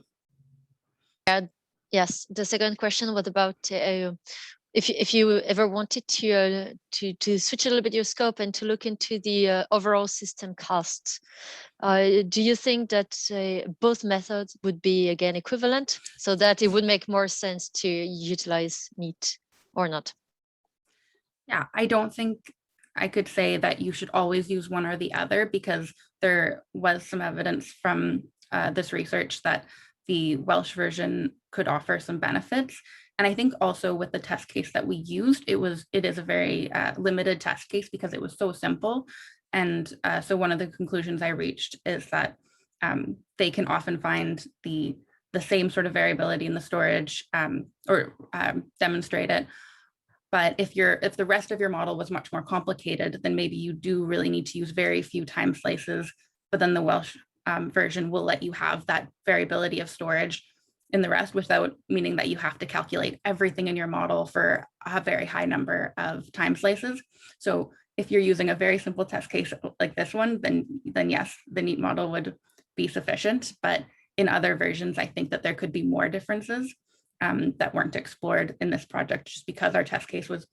Yes, the second question was about if you ever wanted to switch a little bit your scope and to look into the overall system costs. Do you think that both methods would be again equivalent, so that it would make more sense to utilize neat or not? Yeah, I don't think I could say that you should always use one or the other, because there was some evidence from this research that the Welsh version could offer some benefits. And I think also with the test case that we used, it is a very limited test case because it was so simple. And so one of the conclusions I reached is that they can often find the same sort of variability in the storage or demonstrate it. But if the rest of your model was much more complicated, then maybe you do really need to use very few time slices, but then the Welsh version will let you have that variability of storage in the rest without meaning that you have to calculate everything in your model for a very high number of time slices. So if you're using a very simple test case like this one, then yes, the neat model would be sufficient. But in other versions, I think that there could be more differences that weren't explored in this project, just because our test case was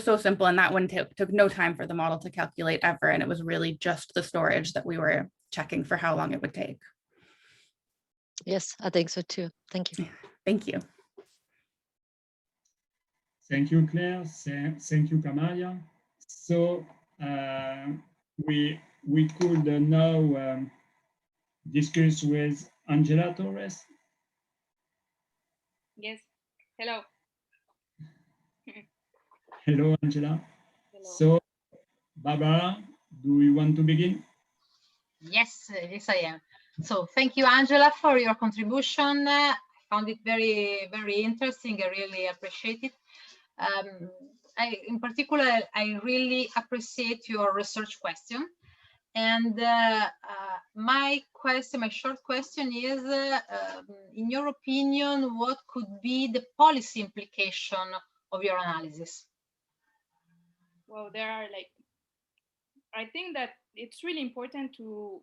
so simple, and that one took no time for the model to calculate ever. And it was really just the storage that we were checking for how long it would take. Yes, I think so too. Thank you. Thank you. Thank you, Claire. Thank you, Kamaria. So we could now discuss with Angela Torres. Yes. Hello. Hello, Angela. Hello. So, Barbara, do you want to begin? Yes, yes, I am. So thank you, Angela, for your contribution. I found it very, very interesting. I really appreciate it. In particular, I really appreciate your research question. And my short question is, in your opinion, what could be the policy implication of your analysis? Well, there are I think that it's really important to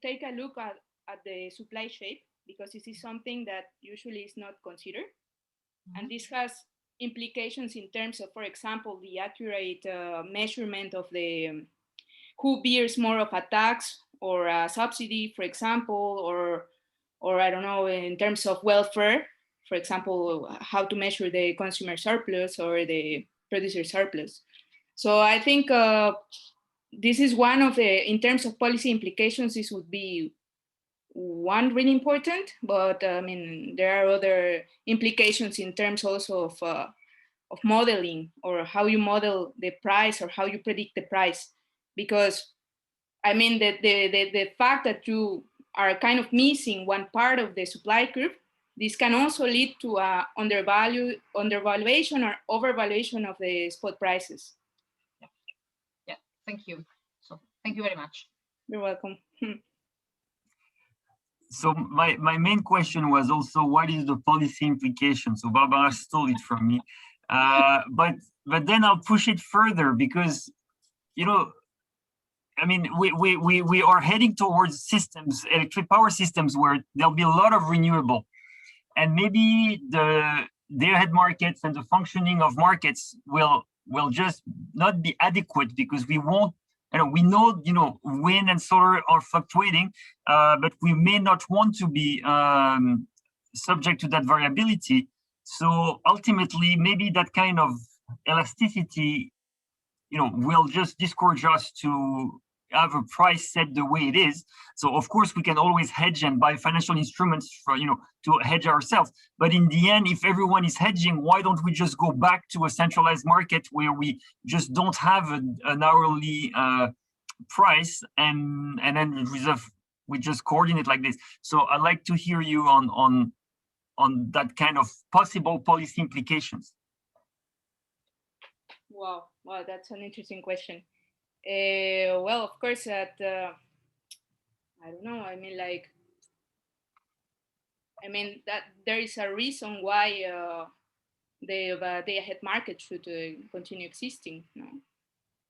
take a look at the supply shape, because this is something that usually is not considered. Mm-hmm. And this has implications in terms of, for example, the accurate measurement of the who bears more of a tax or a subsidy, for example, or I don't know, in terms of welfare, for example, how to measure the consumer surplus or the producer surplus. So I think this is one of the, in terms of policy implications, this would be one really important, but I mean, there are other implications in terms also of modeling, or how you model the price or how you predict the price. Because I mean, the fact that you are kind of missing one part of the supply curve, this can also lead to a undervaluation or overvaluation of the spot prices. Yeah, thank you. So thank you very much. You're welcome. So my main question was also, what is the policy implication? So Barbara stole it from me, but then I'll push it further, because, you know, I mean, we are heading towards systems, electric power systems, where there'll be a lot of renewable, and maybe the day-ahead markets and the functioning of markets will just not be adequate, because we won't. We know, you know, wind and solar are fluctuating, but we may not want to be subject to that variability. So ultimately, maybe that kind of elasticity, you know, will just discourage us to have a price set the way it is. So of course we can always hedge and buy financial instruments for, you know, to hedge ourselves. But in the end, if everyone is hedging, why don't we just go back to a centralized market where we just don't have an hourly price, and then we just coordinate like this. So I'd like to hear you on that kind of possible policy implications. Wow, that's an interesting question. Well, of course, I don't know. I mean, that there is a reason why the day-ahead market should continue existing, you know?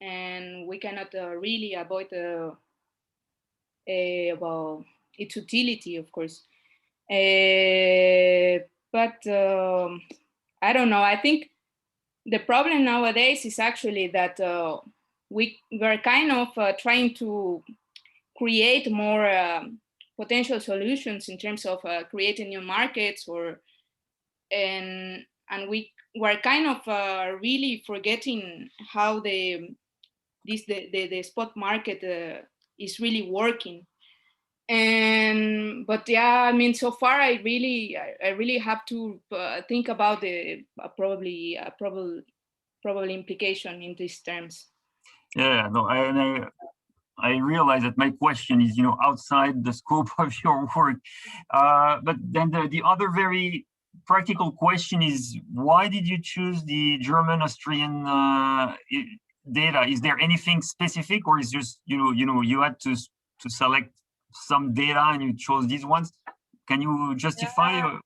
And we cannot really avoid well, its utility, of course. But I don't know. I think the problem nowadays is actually that we're kind of trying to create more potential solutions in terms of creating new markets, and we're kind of really forgetting how the spot market is really working. But yeah, I mean, so far I really have to think about the probably implication in these terms. Yeah, no, I realize that my question is, you know, outside the scope of your work. But then the other very practical question is, why did you choose the German-Austrian data? Is there anything specific, or is just, you had to select some data and you chose these ones? Can you justify?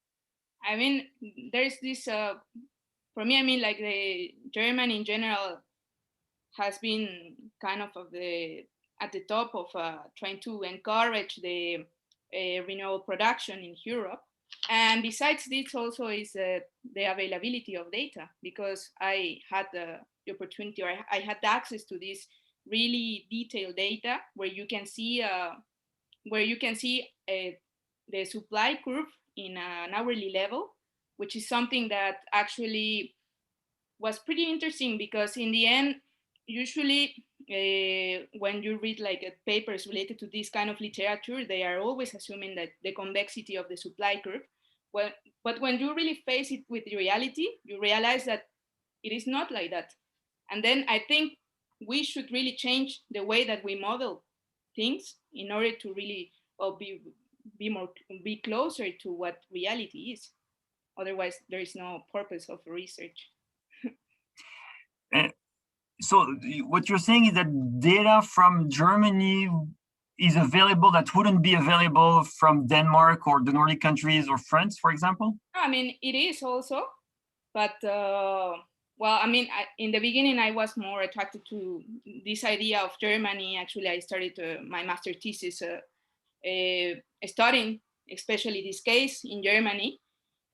I mean, there's this, for me, I mean, like the German in general has been kind of at the top of trying to encourage the renewable production in Europe. And besides this also is the availability of data, because I had the opportunity, or I had access to this really detailed data where you can see the supply curve in an hourly level, which is something that actually was pretty interesting, because in the end, usually when you read papers related to this kind of literature, they are always assuming that the convexity of the supply curve. But when you really face it with reality, you realize that it is not like that. And then I think we should really change the way that we model things in order to really be closer to what reality is. Otherwise, there is no purpose of research. So what you're saying is that data from Germany is available that wouldn't be available from Denmark or the Nordic countries or France, for example? I mean, it is also, but well, I mean, in the beginning, I was more attracted to this idea of Germany. Actually, I started my master thesis studying, especially this case in Germany.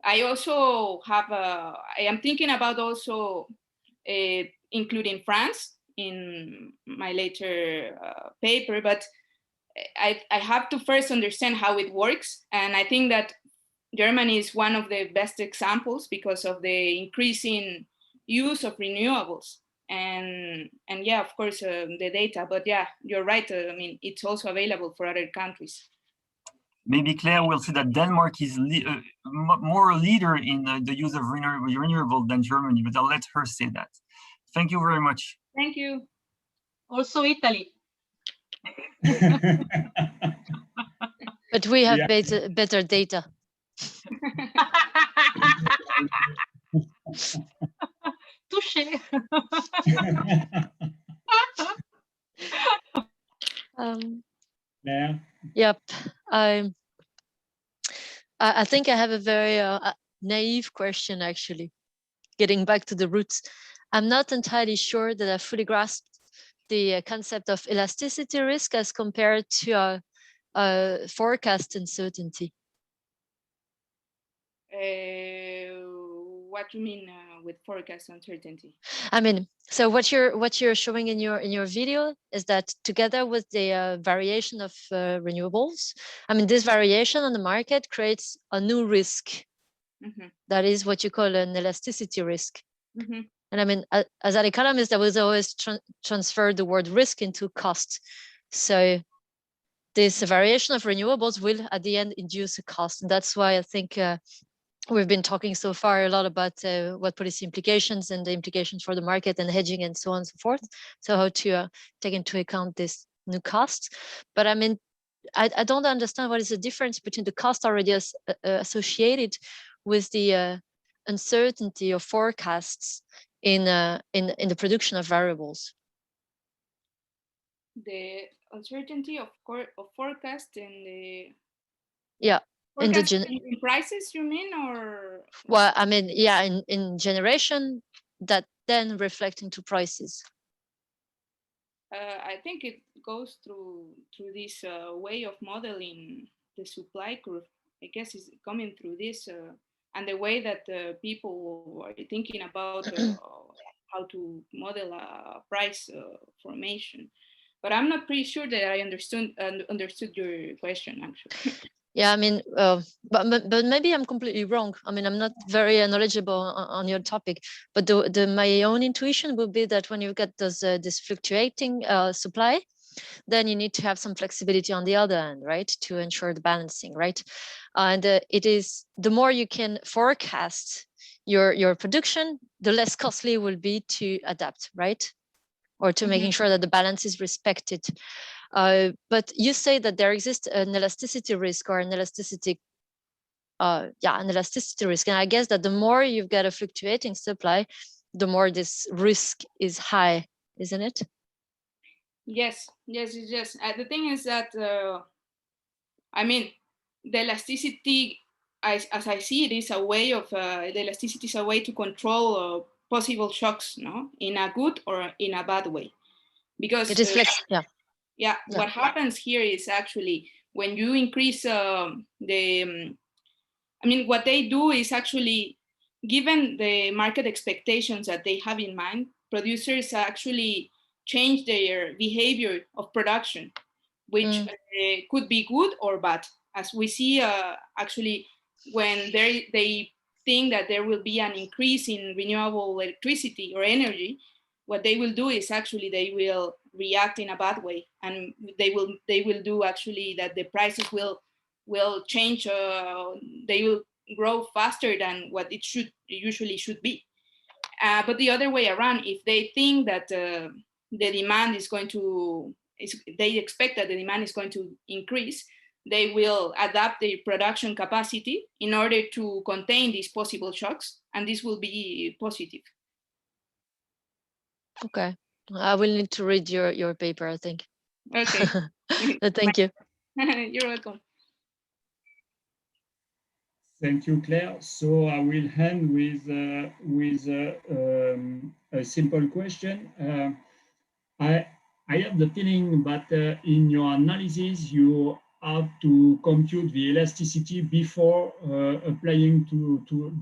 I also have, I am thinking about also including France in my later paper, but I have to first understand how it works. And I think that Germany is one of the best examples because of the increasing use of renewables. And yeah, of course, the data. But yeah, you're right. I mean, it's also available for other countries. Maybe Claire will say that Denmark is more a leader in the use of renewable than Germany, but I'll let her say that. Thank you very much. Thank you. Also Italy. But we have better data. Touché. Yeah. Yep. I think I have a very naive question, actually. Getting back to the roots, I'm not entirely sure that I fully grasped the concept of elasticity risk as compared to forecast uncertainty. What do you mean with forecast uncertainty? I mean, so what you're showing in your video is that together with the variation of renewables, I mean, this variation on the market creates a new risk. Mm-hmm. That is what you call an elasticity risk. Mm-hmm. And I mean, as an economist, I was always transfer the word risk into cost. So this variation of renewables will at the end induce a cost. And that's why I think we've been talking so far a lot about what policy implications and the implications for the market and hedging and so on and so forth. So how to take into account this new cost. But I mean, I don't understand what is the difference between the cost already associated with the uncertainty of forecasts in the production of variables. The uncertainty of forecast and the in prices, you mean, or? Well, I mean, yeah, in generation that then reflect into prices. I think it goes through this way of modeling the supply curve. I guess it's coming through this and the way that people are thinking about how to model a price formation. But I'm not pretty sure that I understood your question, actually. Yeah, I mean, but maybe I'm completely wrong. I mean, I'm not very knowledgeable on your topic, but my own intuition would be that when you get this fluctuating supply, then you need to have some flexibility on the other end, right, to ensure the balancing, right? And it is the more you can forecast your production, the less costly it will be to adapt, right, or to making sure that the balance is respected. But you say that there exists an elasticity risk or an elasticity, an elasticity risk. And I guess that the more you've got a fluctuating supply, the more this risk is high, isn't it? Yes. The thing is that, I mean, the elasticity, as I see it, is a way of, the elasticity is a way to control possible shocks, no, in a good or in a bad way. Because it is what happens here is actually when you increase I mean, what they do is actually, given the market expectations that they have in mind, producers actually change their behavior of production, which could be good or bad. As we see, actually, when they think that there will be an increase in renewable electricity or energy, what they will do is actually they will react in a bad way, and they will do actually that the prices will change. They will grow faster than what it usually should be. But the other way around, if they think that the demand is going to, they expect that the demand is going to increase, they will adapt their production capacity in order to contain these possible shocks, and this will be positive. Okay, I will need to read your paper, I think. Okay. Thank you. You're welcome. Thank you, Claire. So I will end with a simple question. I have the feeling that in your analysis you have to compute the elasticity before applying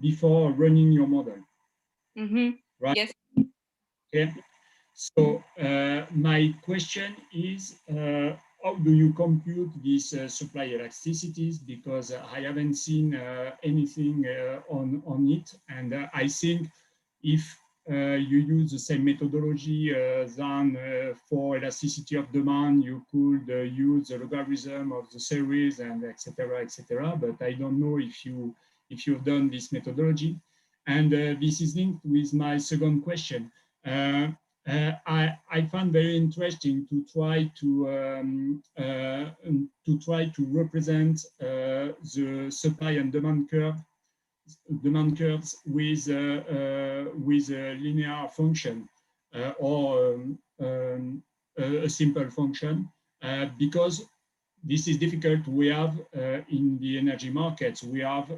before running your model. Right? Yes. Okay. So my question is, how do you compute these supply elasticities? Because I haven't seen anything on it, and I think if you use the same methodology than for elasticity of demand, you could use the logarithm of the series and etc. etc. But I don't know if you've done this methodology, and this is linked with my second question. I found very interesting to try to represent the supply and demand curves with a linear function or a simple function because this is difficult. We have in the energy markets, we have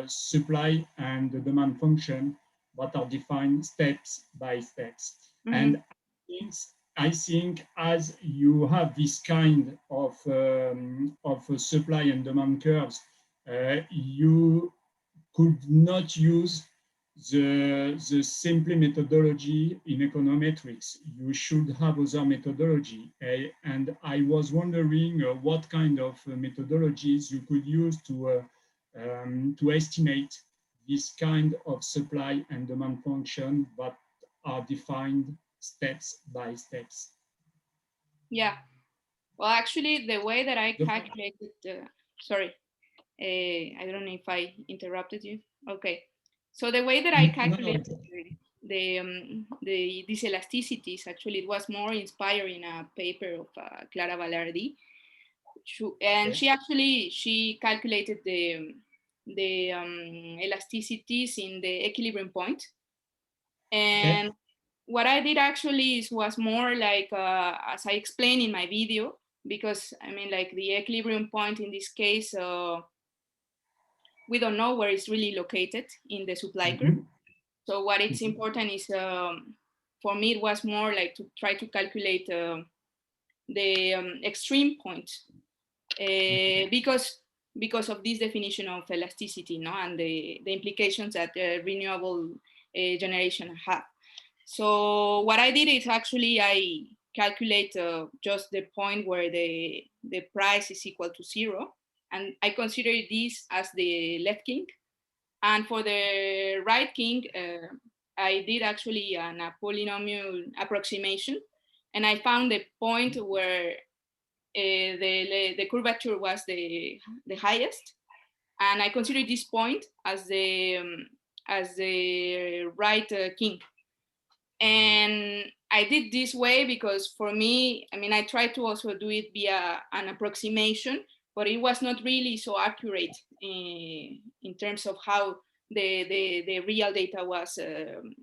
supply and the demand function that are defined steps by steps. Mm-hmm. And I think as you have this kind of supply and demand curves, you could not use the simple methodology in econometrics. You should have other methodology. And I was wondering what kind of methodologies you could use to estimate this kind of supply and demand function that are defined steps by steps. Yeah, well, actually, the way that I calculated, sorry, I don't know if I interrupted you. Okay, so the way that I calculated these elasticities, actually, it was more inspired in a paper of Clara Balardi, and okay. she calculated the elasticities in the equilibrium point, and okay. What I did actually was more like, as I explained in my video, because I mean, like the equilibrium point in this case, we don't know where it's really located in the supply curve. So what it's important is, for me, it was more like to try to calculate the extreme point because of this definition of elasticity, no, and the implications that renewable generation have. So what I did is actually I calculate just the point where the price is equal to 0, and I consider this as the left kink. And for the right kink, I did actually a polynomial approximation, and I found the point where the curvature was the highest, and I consider this point as the right kink. And I did this way because for me, I mean, I tried to also do it via an approximation, but it was not really so accurate in terms of how the real data was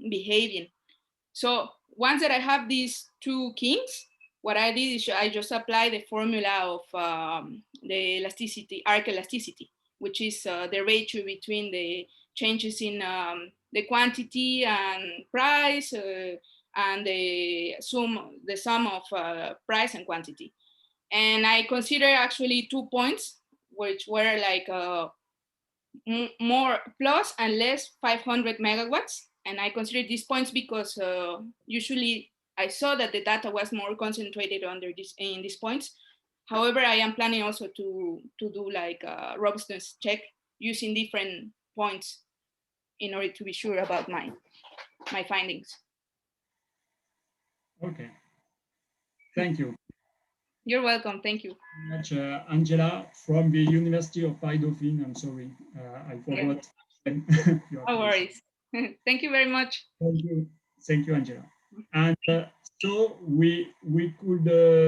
behaving. So once that I have these two kinks, what I did is I just apply the formula of the elasticity, arc elasticity, which is the ratio between the changes in the quantity and price and the sum of price and quantity. And I consider actually 2 points, which were like more plus and less 500 megawatts. And I consider these points because usually I saw that the data was more concentrated in these points. However, I am planning also to do like a robustness check using different points in order to be sure about my findings. Okay, thank you. You're welcome, thank you. Much, Angela from the University of Dauphine. I'm sorry, I forgot. Yeah. No worries. Thank you very much. Thank you, Angela. And so we could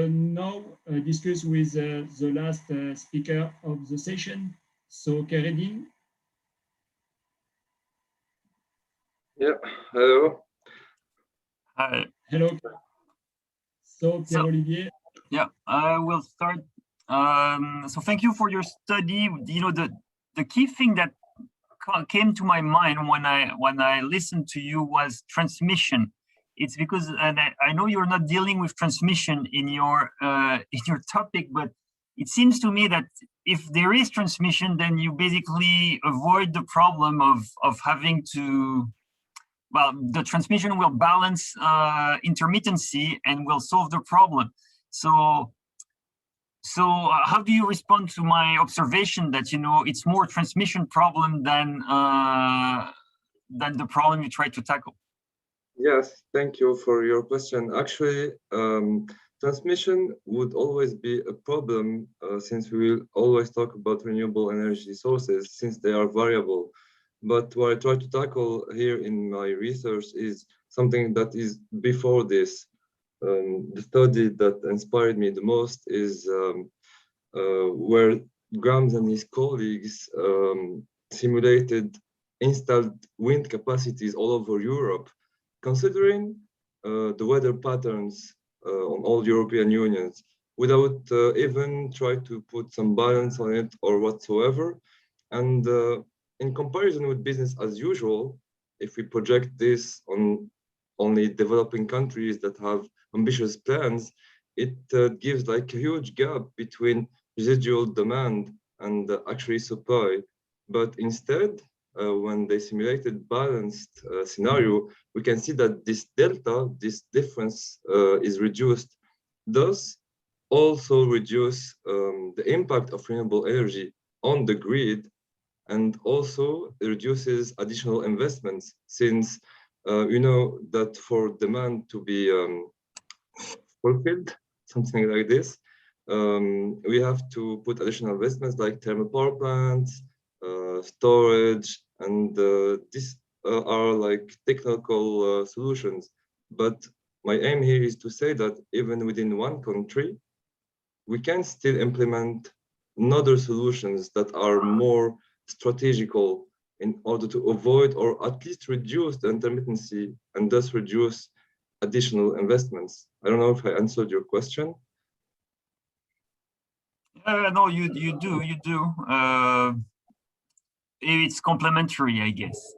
now discuss with the last speaker of the session. So Kheireddine. Yeah, hello. Hi. Hello. So Pierre-Olivier. Yeah, I will start. So thank you for your study. You know, the key thing that came to my mind when I listened to you was transmission. It's because, and I know you're not dealing with transmission in your topic, but it seems to me that if there is transmission, then you basically avoid the problem of having to. Well, the transmission will balance intermittency and will solve the problem. So So how do you respond to my observation that, you know, it's more transmission problem than the problem you try to tackle? Yes, thank you for your question. Actually, transmission would always be a problem since we will always talk about renewable energy sources since they are variable. But what I try to tackle here in my research is something that is before this. The study that inspired me the most is where Grams and his colleagues simulated installed wind capacities all over Europe, considering the weather patterns on all European unions, without even try to put some balance on it or whatsoever. And in comparison with business as usual, if we project this on only developing countries that have ambitious plans, it gives like a huge gap between residual demand and actually supply. But instead, when they simulated balanced scenario, we can see that this delta, this difference is reduced. Thus, also reduce the impact of renewable energy on the grid, and also reduces additional investments since you know that for demand to be fulfilled, something like this, we have to put additional investments like thermal power plants, storage, and these are like technical solutions. But my aim here is to say that even within one country, we can still implement other solutions that are more strategical in order to avoid or at least reduce the intermittency and thus reduce additional investments. I don't know if I answered your question. No, you do. It's complementary, I guess.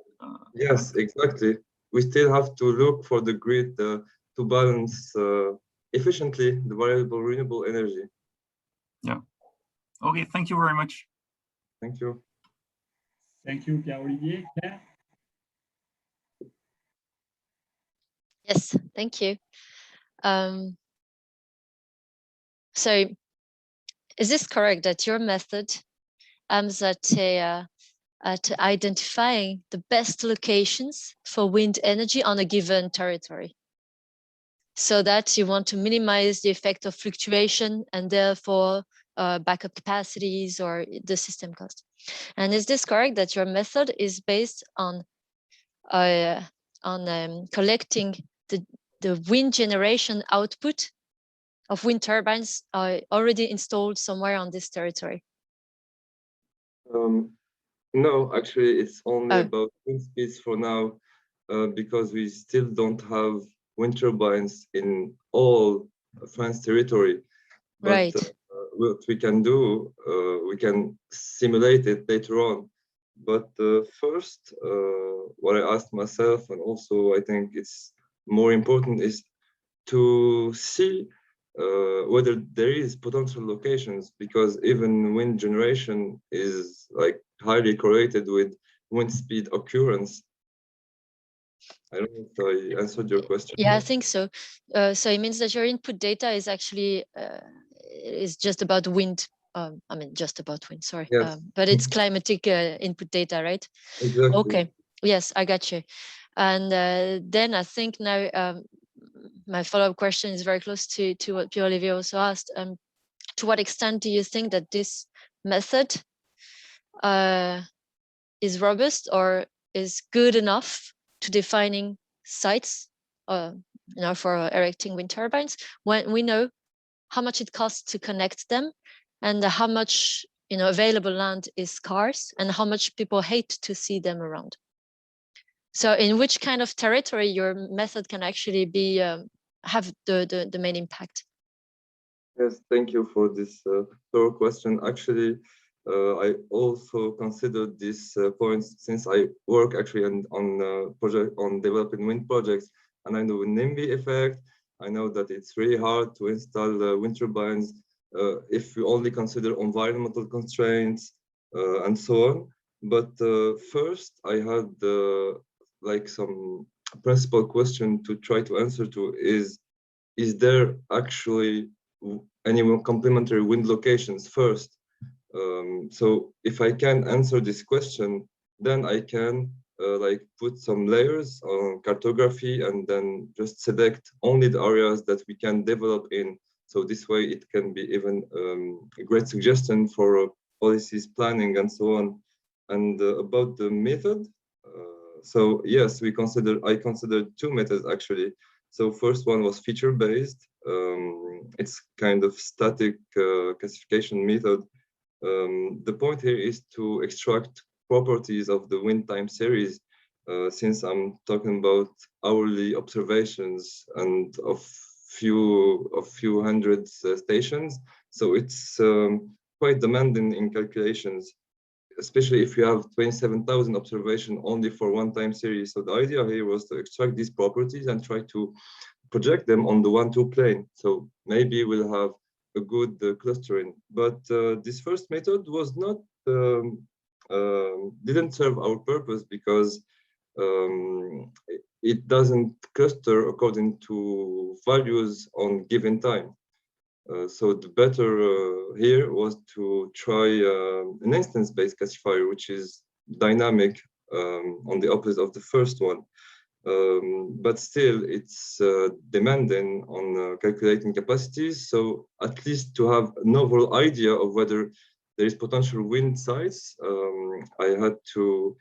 Yes, exactly. We still have to look for the grid to balance efficiently the variable renewable energy. Yeah. Okay, thank you very much. Thank you. Thank you, Pierre-Olivier. Claire? Yes, thank you. So is this correct that your method aims at identifying the best locations for wind energy on a given territory, so that you want to minimize the effect of fluctuation and therefore backup capacities or the system cost? And is this correct that your method is based on collecting the wind generation output of wind turbines already installed somewhere on this territory? No, actually, it's only about wind speeds for now, because we still don't have wind turbines in all France territory. But right. What we can do, we can simulate it later on. But first, what I asked myself, and also I think it's more important, is to see whether there is potential locations, because even wind generation is like highly correlated with wind speed occurrence. I don't know if I answered your question. Yeah, I think so. So it means that your input data is actually is just about wind. I mean, just about wind, sorry. Yes. But it's climatic input data, right? Exactly. Okay. Yes, I got you. And then I think now my follow-up question is very close to what Pierre-Olivier also asked. To what extent do you think that this method is robust or is good enough to defining sites for erecting wind turbines, when we know how much it costs to connect them and how much available land is scarce and how much people hate to see them around? So in which kind of territory your method can actually be have the main impact? Yes, thank you for this thorough question. Actually, I also considered this point since I work actually on developing wind projects, and I know the NIMBY effect. I know that it's really hard to install wind turbines if you only consider environmental constraints and so on. But first, I had like some principal question to try to answer to is there actually any complementary wind locations first. So if I can answer this question, then I can like put some layers on cartography and then just select only the areas that we can develop in. So this way it can be even a great suggestion for policies planning and so on. And about the method, so yes, I considered two methods actually. So first one was feature-based. It's kind of static classification method. The point here is to extract properties of the wind time series, since I'm talking about hourly observations and of few hundred stations. So it's quite demanding in calculations, especially if you have 27,000 observations only for one time series. So the idea here was to extract these properties and try to project them on the 1-2 plane. So maybe we'll have a good clustering. But this first method was not didn't serve our purpose because it doesn't cluster according to values on given time. So the better here was to try an instance-based classifier, which is dynamic on the opposite of the first one. But still, it's demanding on calculating capacities. So at least to have an overall idea of whether there is potential wind sites, I had to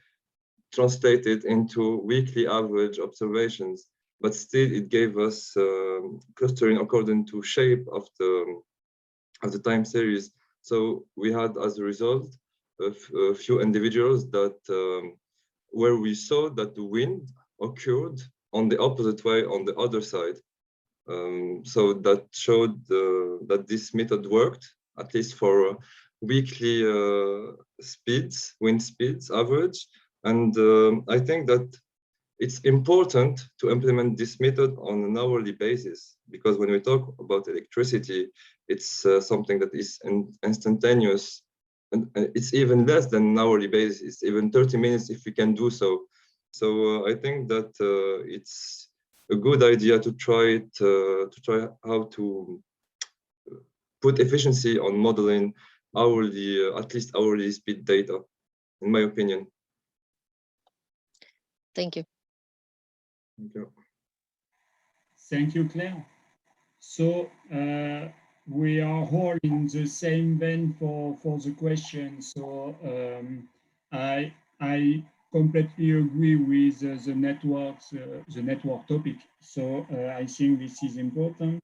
translate it into weekly average observations. But still, it gave us clustering according to shape of the time series. So we had, as a result, a few individuals that where we saw that the wind occurred on the opposite way on the other side. So that showed that this method worked, at least for weekly speeds, wind speeds average. And I think that it's important to implement this method on an hourly basis, because when we talk about electricity, it's something that is instantaneous, and it's even less than an hourly basis. It's even 30 minutes if we can do so. So I think that it's a good idea to try how to put efficiency on modeling hourly, at least hourly speed data, in my opinion. Thank you. Thank you. Thank you, Claire. So we are all in the same vein for the question. So I completely agree with the network topic. So I think this is important,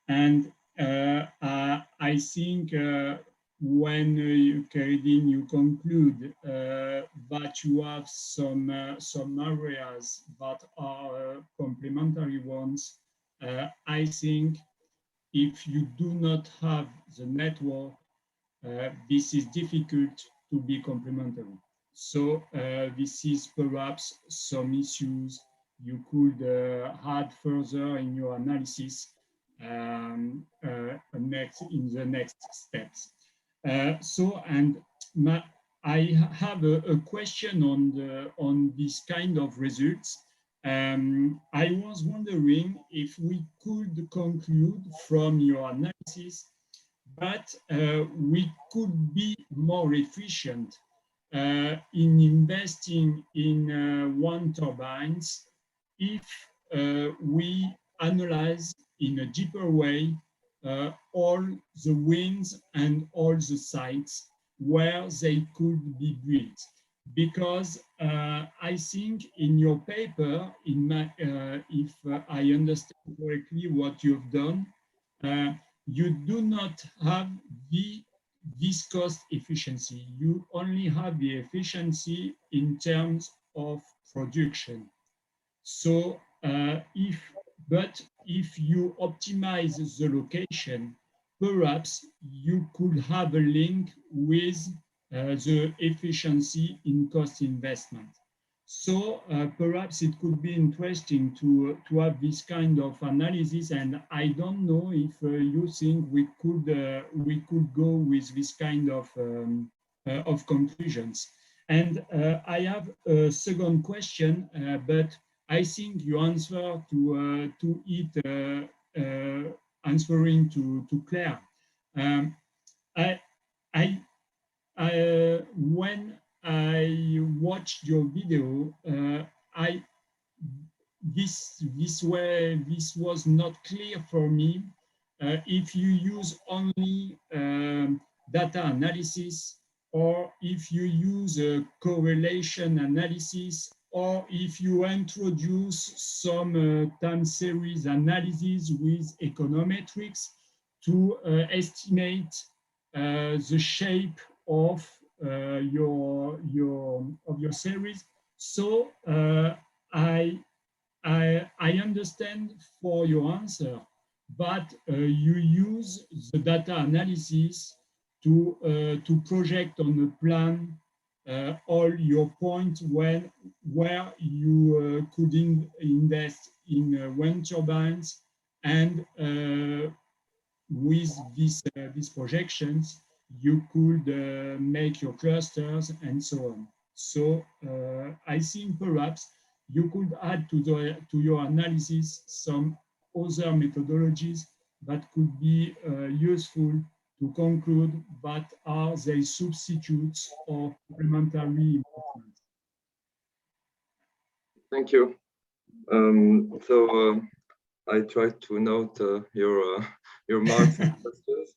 and I think when Kheireddine, you conclude that you have some areas that are complementary ones. I think if you do not have the network, this is difficult to be complementary. So this is perhaps some issues you could add further in your analysis in the next steps. I have a question on this kind of results. I was wondering if we could conclude from your analysis that we could be more efficient in investing in wind turbines if we analyze in a deeper way all the winds and all the sites where they could be built. Because I think in your paper, if I understand correctly what you've done, you do not have this cost efficiency. You only have the efficiency in terms of production. So if you optimize the location, perhaps you could have a link with the efficiency in cost investment. So perhaps it could be interesting to have this kind of analysis, and I don't know if you think we could go with this kind of conclusions. And I have a second question, but I think you answer to it answering to Claire. When I watched your video, this was not clear for me. If you use only data analysis, or if you use a correlation analysis, or if you introduce some time series analysis with econometrics to estimate the shape of your series. So I understand for your answer, but you use the data analysis to project on the plan all your points where you could invest in wind turbines, and with these projections, you could make your clusters and so on. So I think perhaps you could add to your analysis some other methodologies that could be useful to conclude, but are they substitutes or complementary improvements? Thank you. I tried to note your marks and questions.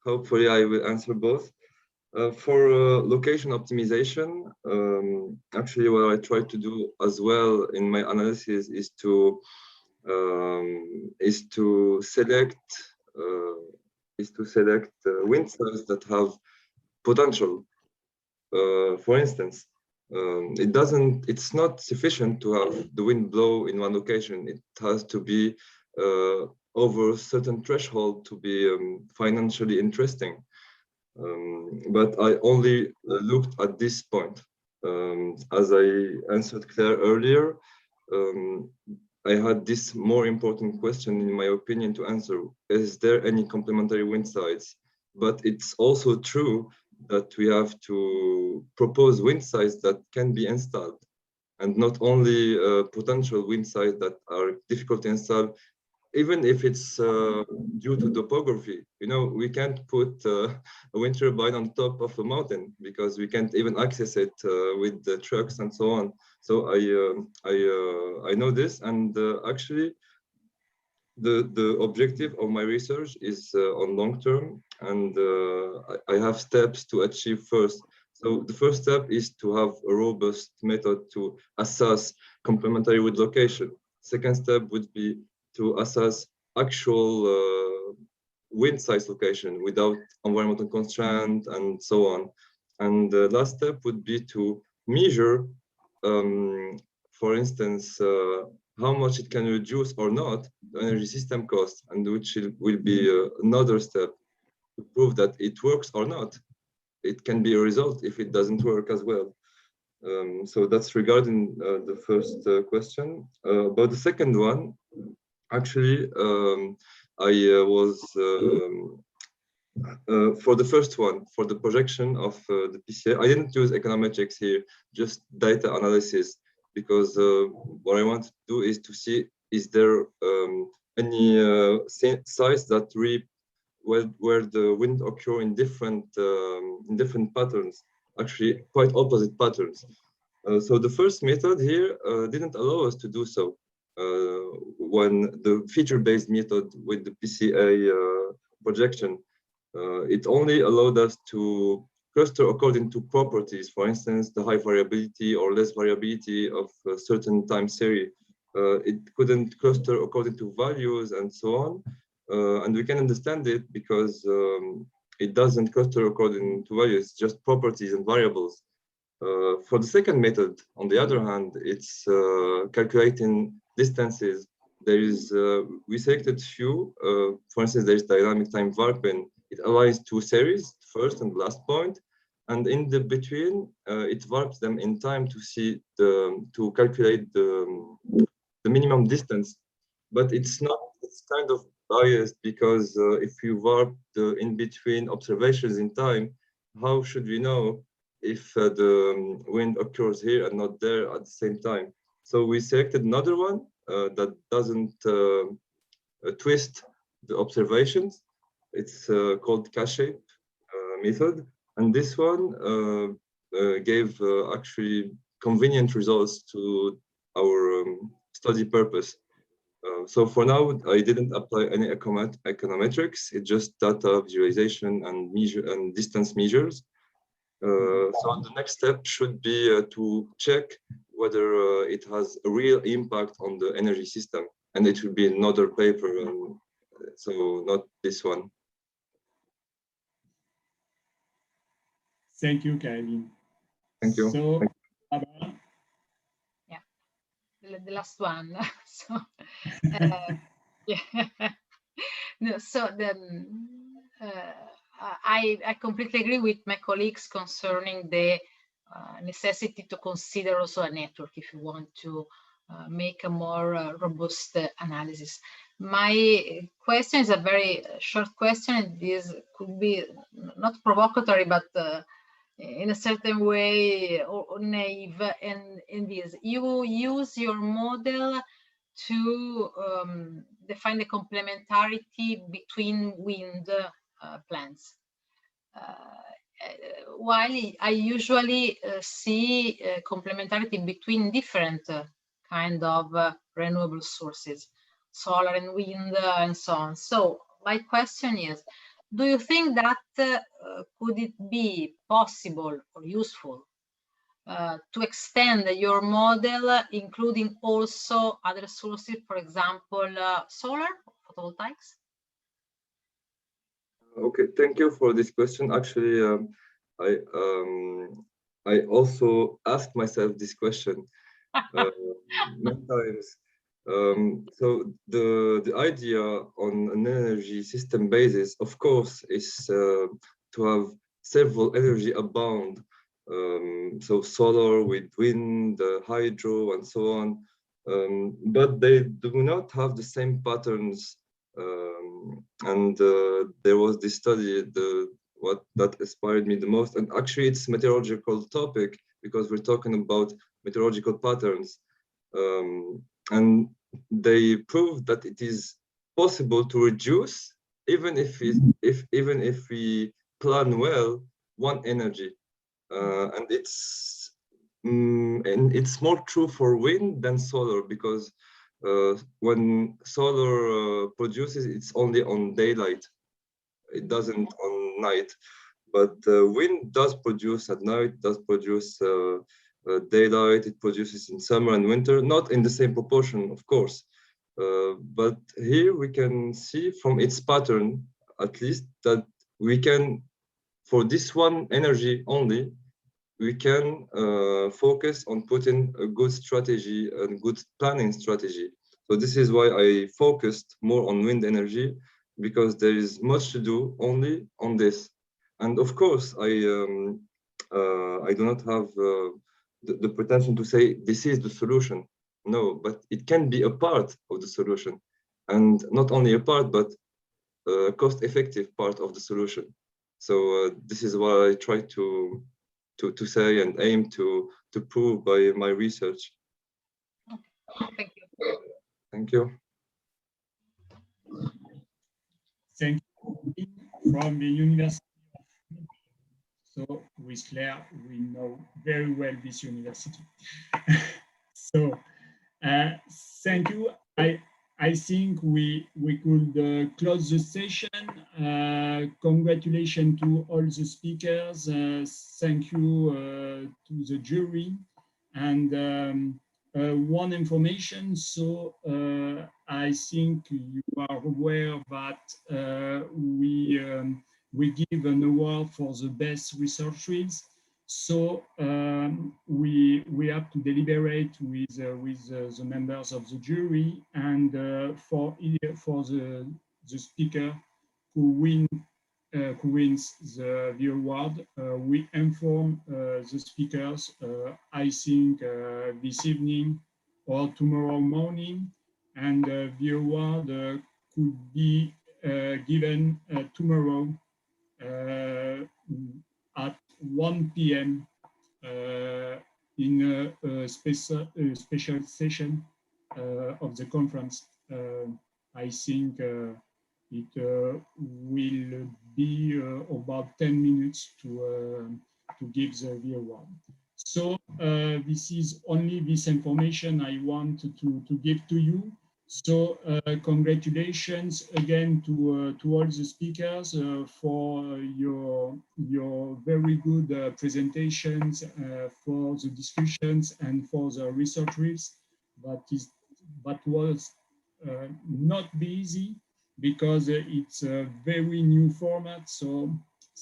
Hopefully, I will answer both. For location optimization, actually, what I try to do as well in my analysis is to select wind sites that have potential. For instance, it's not sufficient to have the wind blow in one location. It has to be over a certain threshold to be financially interesting. But I only looked at this point. As I answered Claire earlier, I had this more important question, in my opinion, to answer. Is there any complementary wind sites? But it's also true that we have to propose wind sites that can be installed, and not only potential wind sites that are difficult to install, even if it's due to topography. You know, we can't put a wind turbine on top of a mountain because we can't even access it with the trucks and so on. So I know this, and actually the objective of my research is on long term, and I have steps to achieve first. So the first step is to have a robust method to assess complementary wind location. Second step would be to assess actual wind size location without environmental constraint and so on. And the last step would be to measure, for instance, how much it can reduce or not the energy system cost, and which will be another step to prove that it works or not. It can be a result if it doesn't work as well. So that's regarding the first question. About the second one, actually, I was for the first one, for the projection of the PCA, I didn't use econometrics here, just data analysis, because what I want to do is to see, is there any sites that where the wind occur in different patterns, actually quite opposite patterns. So the first method here didn't allow us to do so. When the feature-based method with the PCA projection, it only allowed us to cluster according to properties, for instance, the high variability or less variability of a certain time series. It couldn't cluster according to values and so on. And we can understand it because it doesn't cluster according to values, just properties and variables. For the second method, on the other hand, it's calculating distances. There is, we selected few, for instance, there is dynamic time warping. It aligns two series, first and last point, and in the between, it warps them in time to see to calculate the minimum distance. But it's not, it's kind of biased because if you warp the in-between observations in time, how should we know if the wind occurs here and not there at the same time? So we selected another one that doesn't twist the observations. It's called K-shape method, and this one gave actually convenient results to our study purpose. So for now, I didn't apply any econometrics. It's just data visualization and distance measures. So the next step should be to check whether it has a real impact on the energy system, and it will be another paper, so not this one. Thank you, Kheireddine. Thank you. So, yeah, the last one. So, yeah. No, so I completely agree with my colleagues concerning the necessity to consider also a network if you want to make a more robust analysis. My question is a very short question, and this could be not provocatory, but in a certain way or naive. And in this, you use your model to define the complementarity between wind plants. While I usually see complementarity between different kind of renewable sources, solar and wind and so on. So my question is, do you think that could it be possible or useful to extend your model, including also other sources, for example, solar, photovoltaics? Okay, thank you for this question. Actually, I also asked myself this question many times. So the idea on an energy system basis, of course, is to have several energy abound. So solar with wind, hydro, and so on. But they do not have the same patterns. And there was this study, that inspired me the most. And actually, it's a meteorological topic because we're talking about meteorological patterns. And they proved that it is possible to reduce, even if we plan well, one energy. And it's more true for wind than solar, because when solar produces, it's only on daylight. It doesn't on night. But wind does produce at night, does produce daylight. It produces in summer and winter, not in the same proportion, of course. But here we can see from its pattern, at least, that we can, for this one energy only, we can focus on putting a good strategy and good planning strategy. So this is why I focused more on wind energy, because there is much to do only on this. And of course, I do not have the pretension to say this is the solution. No, but it can be a part of the solution, and not only a part, but a cost-effective part of the solution. So this is what I try to say and aim to prove by my research. Thank you. Thank you. Thank you. From the University. So with Claire, we know very well this university. So thank you. I think we could close the session. Congratulations to all the speakers. Thank you to the jury. And one information, so I think you are aware that we give an award for the best research fields. So we have to deliberate with the members of the jury, and for the speaker who wins the award, we inform the speakers, I think this evening or tomorrow morning, and the award could be given tomorrow at 1 p.m. In a special session of the conference. I think It will be about 10 minutes to give the award. So this is only this information I want to give to you. So congratulations again to all the speakers for your very good presentations, for the discussions, and for the research briefs. That was not be easy because it's a very new format. So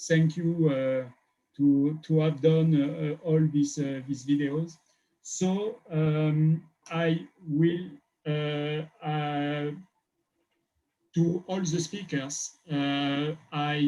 thank you to have done all these videos. So I will to all the speakers, I